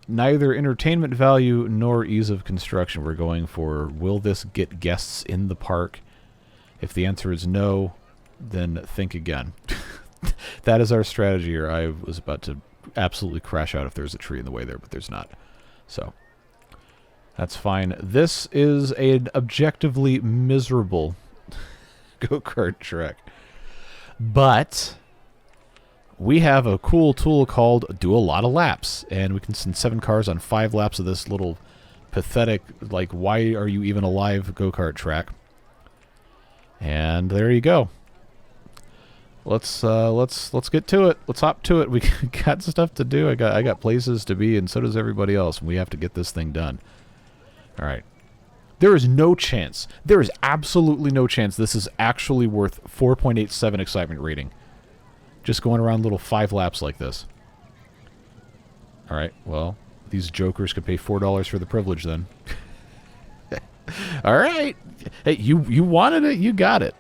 S1: neither entertainment value nor ease of construction. We're going for, will this get guests in the park? If the answer is no, then think again. That is our strategy here. I was about to absolutely crash out if there's a tree in the way there, but there's not. So, that's fine. This is an objectively miserable go-kart track. But we have a cool tool called Do a Lot of Laps, and we can send 7 cars on 5 laps of this little pathetic, like, why are you even alive go-kart track. And there you go. Let's get to it. Let's hop to it. We got stuff to do. I got places to be, and so does everybody else. And we have to get this thing done. All right. There is no chance. There is absolutely no chance this is actually worth 4.87 excitement rating. Just going around little 5 laps like this. Alright, well, these jokers could pay $4 for the privilege then. Alright. Hey, you wanted it, you got it.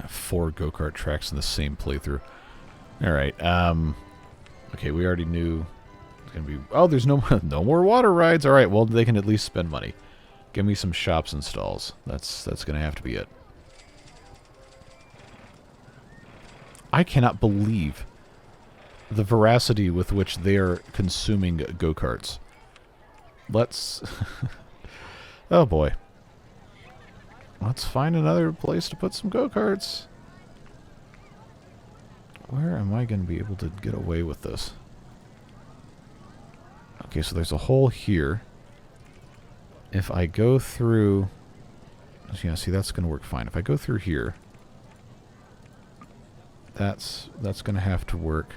S1: 4 go-kart tracks in the same playthrough. Alright, okay, we already knew it's gonna be... Oh, there's no more water rides. Alright, well, they can at least spend money. Give me some shops and stalls. That's gonna have to be it. I cannot believe the veracity with which they are consuming go-karts. Let's... Oh, boy. Let's find another place to put some go-karts. Where am I going to be able to get away with this? Okay, so there's a hole here. If I go through... Yeah, see, that's going to work fine. If I go through here... That's going to have to work.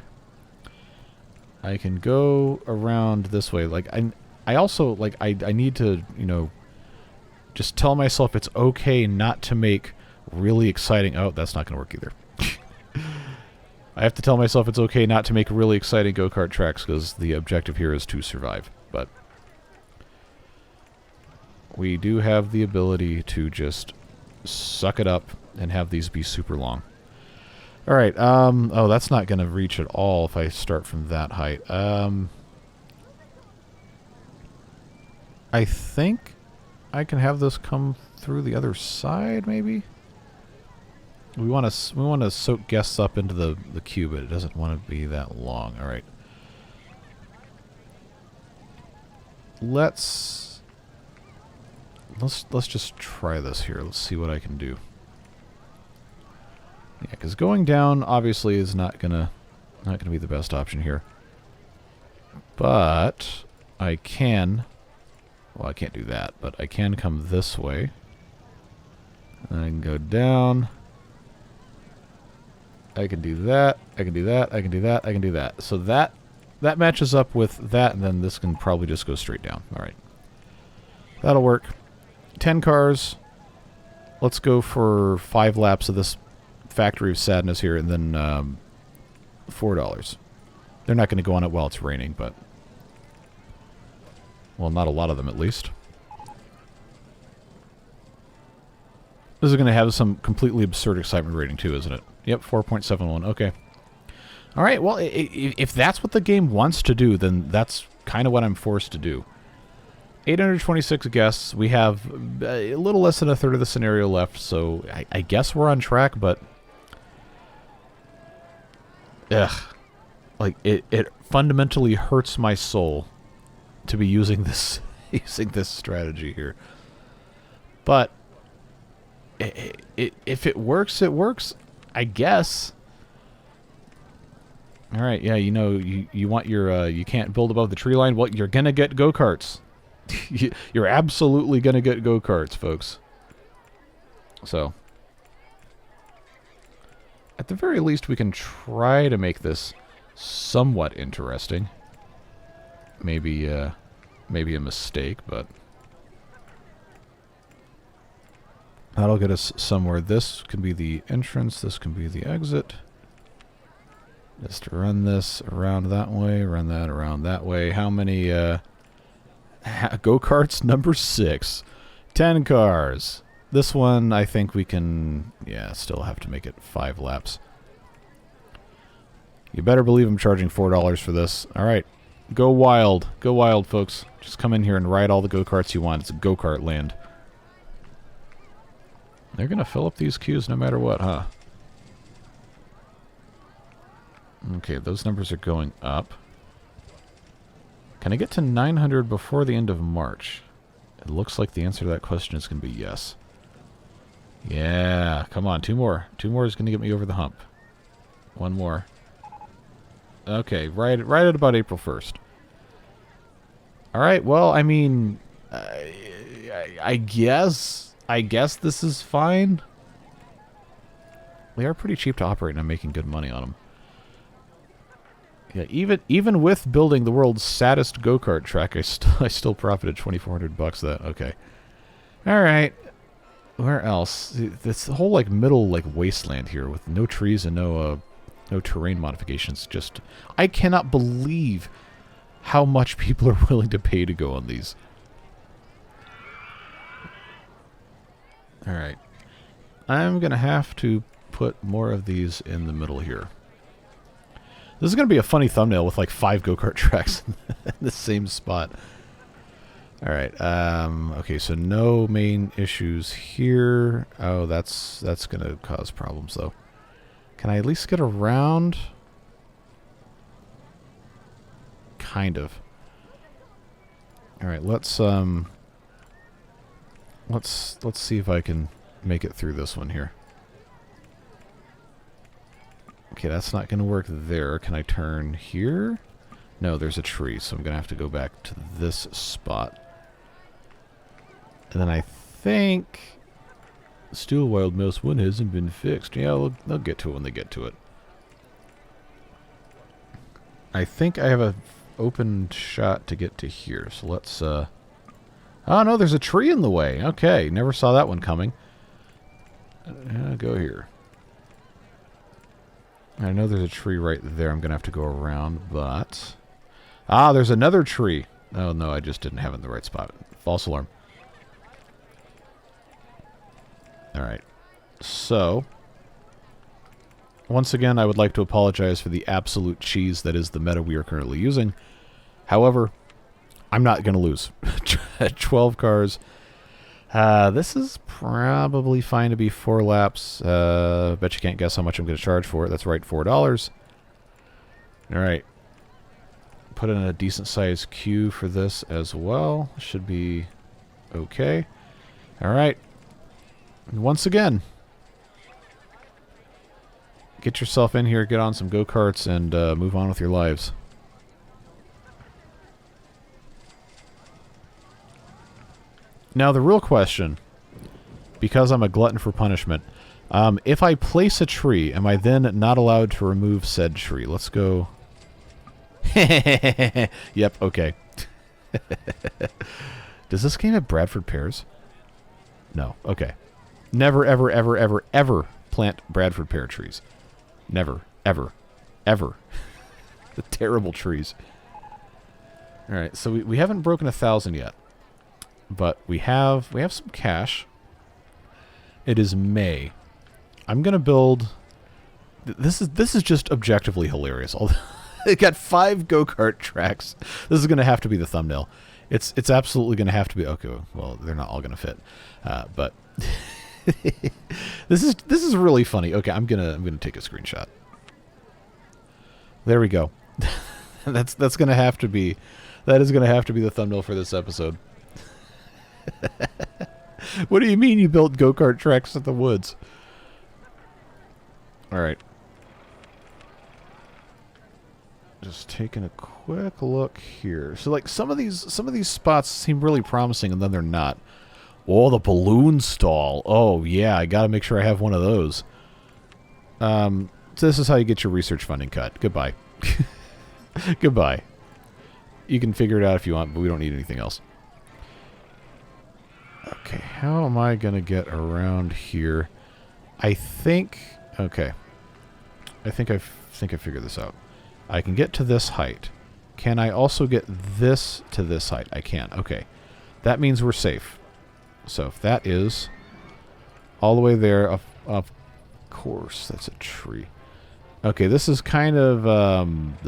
S1: I can go around this way. Like, I also, like, I need to, you know, just tell myself it's okay not to make really exciting... Oh, that's not going to work either. I have to tell myself it's okay not to make really exciting go-kart tracks because the objective here is to survive. But we do have the ability to just suck it up and have these be super long. Alright, oh, that's not going to reach at all if I start from that height. I think I can have this come through the other side, maybe? We want to soak guests up into the queue, but it doesn't want to be that long. Alright. Let's just try this here. Let's see what I can do. Yeah, because going down obviously is not gonna be the best option here. But I can... Well, I can't do that, but I can come this way. And I can go down. I can do that. I can do that. I can do that. I can do that. So that matches up with that, and then this can probably just go straight down. All right. That'll work. 10 cars. Let's go for 5 laps of this Factory of Sadness here, and then $4. They're not going to go on it while it's raining, but... Well, not a lot of them, at least. This is going to have some completely absurd excitement rating, too, isn't it? Yep, 4.71. Okay. All right, well, if that's what the game wants to do, then that's kind of what I'm forced to do. 826 guests. We have a little less than a third of the scenario left, so I guess we're on track, but... Ugh. Like, it fundamentally hurts my soul to be using this strategy here. But if it works, it works, I guess. All right, yeah, you know, you want your you can't build above the tree line. Well, you're gonna get go-karts. You're absolutely gonna get go-karts, folks. So, at the very least, we can try to make this somewhat interesting. Maybe a mistake, but that'll get us somewhere. This can be the entrance. This can be the exit. Just run this around that way. Run that around that way. How many go-karts? Number 6. 10 cars. This one, I think we can... Yeah, still have to make it 5 laps. You better believe I'm charging $4 for this. All right. Go wild. Go wild, folks. Just come in here and ride all the go-karts you want. It's a go-kart land. They're going to fill up these queues no matter what, huh? Okay, those numbers are going up. Can I get to 900 before the end of March? It looks like the answer to that question is going to be yes. Yeah, come on, 2 more. 2 more is going to get me over the hump. 1 more. Okay, right at about April 1st. All right, well, I mean, I guess this is fine. They are pretty cheap to operate, and I'm making good money on them. Yeah, even with building the world's saddest go-kart track, I still profited $2,400 that. Okay. All right. Where else? This whole like middle like wasteland here with no trees and no terrain modifications. Just I cannot believe how much people are willing to pay to go on these. All right. I'm going to have to put more of these in the middle here. This is going to be a funny thumbnail with like 5 go-kart tracks in the same spot. All right. Okay, so no main issues here. Oh, that's going to cause problems though. Can I at least get around? Kind of. All right, let's see if I can make it through this one here. Okay, that's not going to work there. Can I turn here? No, there's a tree, so I'm going to have to go back to this spot. And then I think Still Wild Mouse 1 hasn't been fixed. Yeah, they'll get to it when they get to it. I think I have an open shot to get to here, so let's... Oh, no, there's a tree in the way. Okay, never saw that one coming. Go here. I know there's a tree right there. I'm going to have to go around, but... Ah, there's another tree. Oh, no, I just didn't have it in the right spot. False alarm. All right. So, once again, I would like to apologize for the absolute cheese that is the meta we are currently using. However, I'm not going to lose. 12 cars. This is probably fine to be 4 laps. Bet you can't guess how much I'm going to charge for it. That's right, $4. All right. Put in a decent-sized queue for this as well. Should be okay. All right. And once again, get yourself in here, get on some go-karts, and move on with your lives. Now, the real question, because I'm a glutton for punishment, if I place a tree, am I then not allowed to remove said tree? Let's go. Yep, okay. Does this game have Bradford pears? No, okay. Never, ever, ever, ever, ever plant Bradford pear trees. Never, ever, ever. The terrible trees. All right, so we haven't broken 1,000 yet. But we have some cash. It is May. I'm gonna build. This is just objectively hilarious. It got 5 go-kart tracks. This is gonna have to be the thumbnail. It's absolutely gonna have to be. Okay, well they're not all gonna fit, but this is really funny. Okay, I'm gonna take a screenshot. There we go. That's gonna have to be. That is gonna have to be the thumbnail for this episode. What do you mean you built go-kart tracks in the woods? Alright. Just taking a quick look here. So like some of these spots seem really promising and then they're not. Oh, the balloon stall. Oh yeah, I gotta make sure I have one of those. So this is how you get your research funding cut. Goodbye. Goodbye. You can figure it out if you want, but we don't need anything else. Okay, how am I going to get around here? I think... Okay. I think I figured this out. I can get to this height. Can I also get this to this height? I can. Okay. That means we're safe. So if that is all the way there, of course, that's a tree. Okay, this is kind of ruined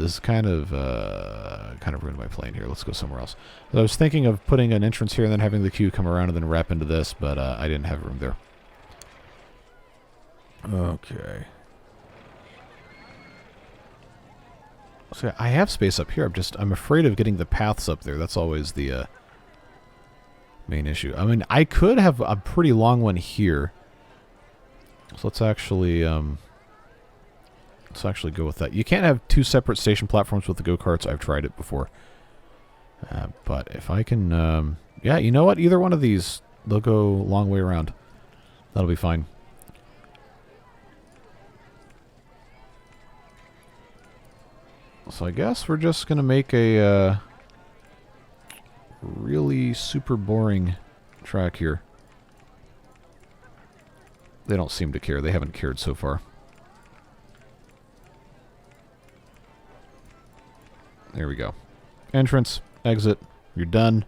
S1: my plane here. Let's go somewhere else. I was thinking of putting an entrance here and then having the queue come around and then wrap into this, but I didn't have room there. Okay. So I have space up here. I'm afraid of getting the paths up there. That's always the main issue. I mean, I could have a pretty long one here. So let's actually go with that. You can't have 2 separate station platforms with the go-karts. I've tried it before. But if I can... yeah, you know what? Either one of these, they'll go a long way around. That'll be fine. So I guess we're just going to make a really super boring track here. They don't seem to care. They haven't cared so far. There we go. Entrance, exit, you're done.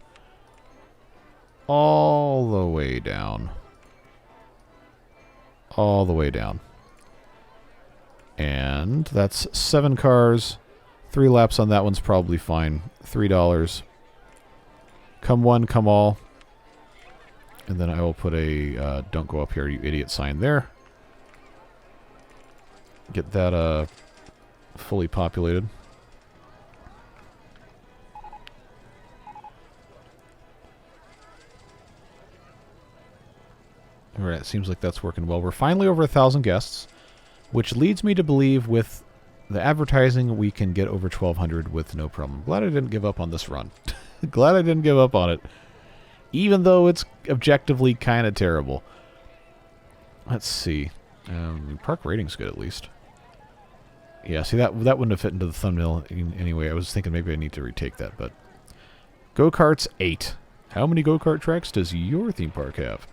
S1: All the way down. All the way down. And that's 7 cars. 3 laps on that one's probably fine. $3. Come one, come all. And then I will put a don't go up here, you idiot sign there. Get that fully populated. Alright, it seems like that's working well. We're finally over 1,000 guests, which leads me to believe with the advertising we can get over 1,200 with no problem. Glad I didn't give up on this run. Glad I didn't give up on it. Even though it's objectively kind of terrible. Let's see. Park rating's good at least. Yeah, see, that wouldn't have fit into the thumbnail anyway. I was thinking maybe I need to retake that, but... Go-karts, 8. How many go-kart tracks does your theme park have?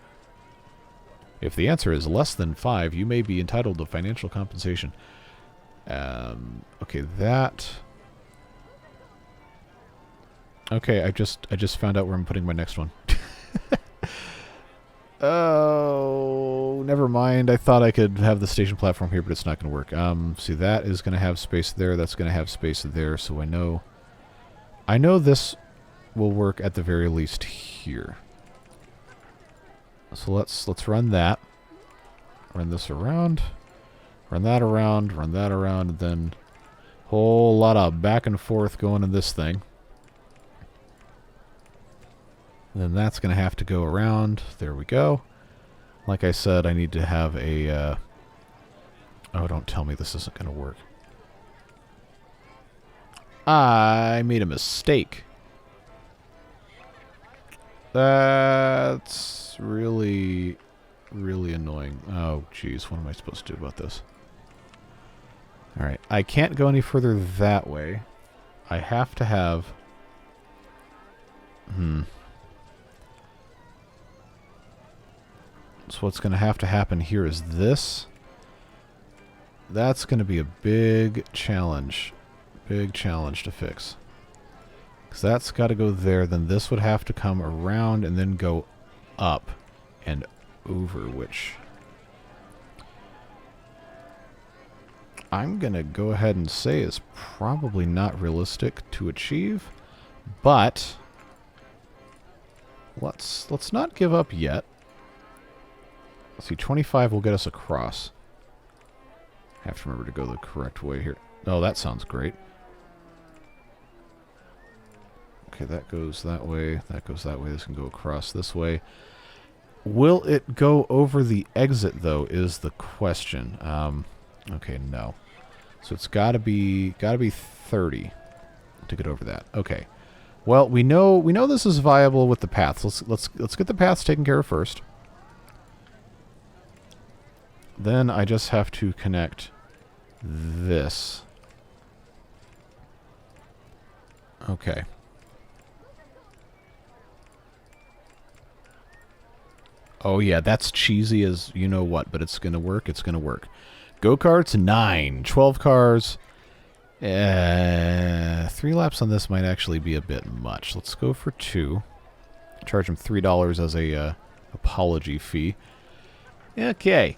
S1: If the answer is less than 5, you may be entitled to financial compensation. Okay, that... Okay, I just found out where I'm putting my next one. Oh, never mind. I thought I could have the station platform here, but it's not going to work. See, that is going to have space there. That's going to have space there, so I know this will work at the very least here. So let's run that. Run this around. Run that around. Run that around. And then whole lot of back and forth going in this thing. And then that's going to have to go around. There we go. Like I said, I need to have a... Oh, don't tell me this isn't going to work. I made a mistake. That's really, really annoying. Oh, jeez. What am I supposed to do about this? Alright. I can't go any further that way. I have to have... So what's going to have to happen here is this. That's going to be a big challenge. Big challenge to fix. Because that's got to go there. Then this would have to come around and then go up and over, which I'm going to go ahead and say is probably not realistic to achieve. But let's not give up yet. Let's see, 25 will get us across. I have to remember to go the correct way here. Oh, that sounds great. Okay, that goes that way. That goes that way. This can go across this way. Will it go over the exit, though, is the question. Okay, no. So it's got to be 30 to get over that. Okay. Well, we know this is viable with the paths. Let's get the paths taken care of first. Then I just have to connect this. Okay. Oh yeah, that's cheesy as you know what, but it's going to work. It's going to work. Go-karts, 9. 12 cars. 3 laps on this might actually be a bit much. Let's go for 2. Charge him $3 as a apology fee. Okay.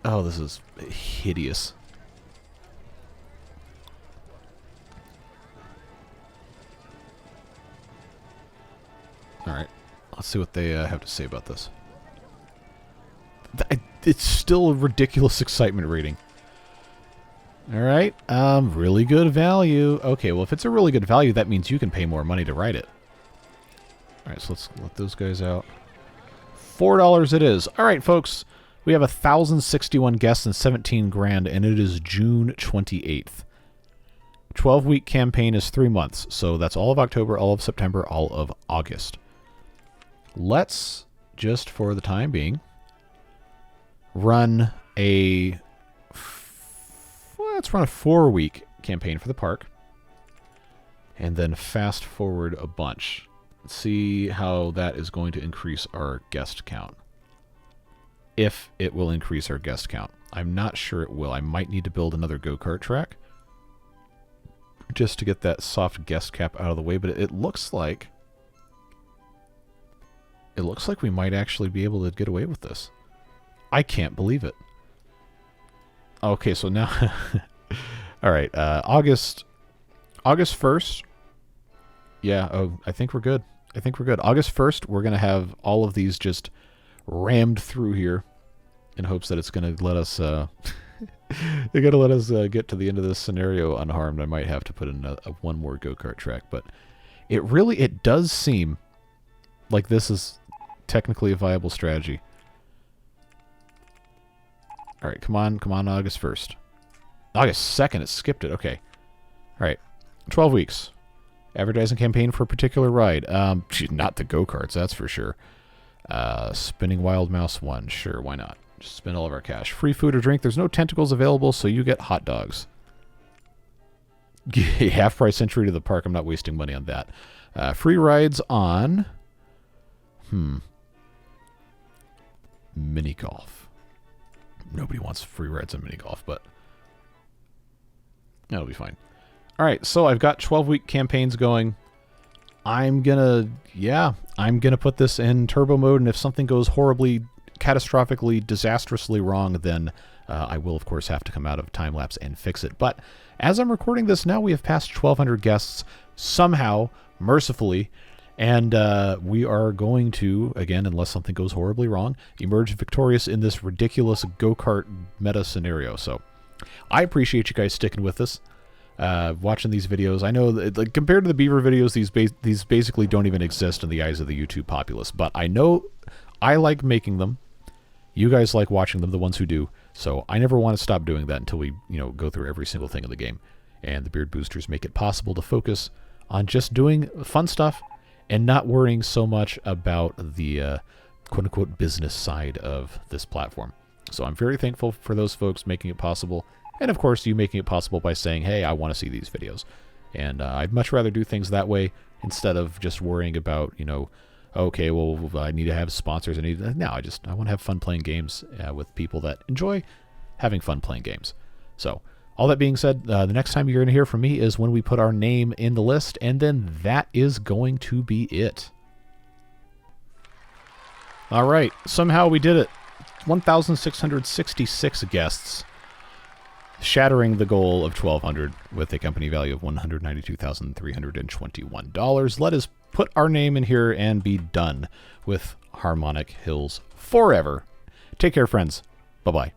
S1: Oh, this is hideous. Alright. Let's see what they have to say about this. It's still a ridiculous excitement rating. Alright. Really good value. Okay, well, if it's a really good value, that means you can pay more money to ride it. Alright, so let's let those guys out. $4 it is. Alright, folks. We have 1,061 guests and 17 grand, and it is June 28th. 12-week campaign is 3 months, so that's all of October, all of September, all of August. Let's, just for the time being, run a 4-week campaign for the park. And then fast forward a bunch. Let's see how that is going to increase our guest count. If it will increase our guest count. I'm not sure it will. I might need to build another go-kart track just to get that soft guest cap out of the way, but it looks like we might actually be able to get away with this. I can't believe it. Okay, so now all right, August 1st. Yeah, oh, I think we're good. I think we're good. August 1st, we're going to have all of these just rammed through here in hopes that it's going to let us they're going to let us get to the end of this scenario unharmed. I might have to put in one more go-kart track, but it does seem like this is technically a viable strategy. All right, come on, August 1st. August 2nd, it skipped it. Okay. All right, 12 weeks. Advertising campaign for a particular ride. Not the go-karts, that's for sure. Spinning Wild Mouse 1. Sure, why not? Just spend all of our cash. Free food or drink. There's no tentacles available, so you get hot dogs. Half-price entry to the park. I'm not wasting money on that. Free rides on... mini golf. Nobody wants free rides on mini golf, but... that'll be fine. All right, so I've got 12-week campaigns going. I'm gonna put this in turbo mode, and if something goes horribly, catastrophically, disastrously wrong, then I will, of course, have to come out of time-lapse and fix it. But as I'm recording this now, we have passed 1,200 guests somehow, mercifully, and we are going to, again, unless something goes horribly wrong, emerge victorious in this ridiculous go-kart meta scenario. So I appreciate you guys sticking with us. Watching these videos. I know that, like, compared to the Beaver videos, these basically don't even exist in the eyes of the YouTube populace, but I know I like making them. You guys like watching them, the ones who do, so I never want to stop doing that until we, go through every single thing in the game. And the Beard Boosters make it possible to focus on just doing fun stuff and not worrying so much about the quote-unquote business side of this platform. So I'm very thankful for those folks making it possible. And, of course, you making it possible by saying, hey, I want to see these videos. And I'd much rather do things that way instead of just worrying about, okay, well, I need to have sponsors. I want to have fun playing games with people that enjoy having fun playing games. So, all that being said, the next time you're going to hear from me is when we put our name in the list, and then that is going to be it. All right, somehow we did it. 1,666 guests. Shattering the goal of 1,200 with a company value of $192,321. Let us put our name in here and be done with Harmonic Hills forever. Take care, friends. Bye-bye.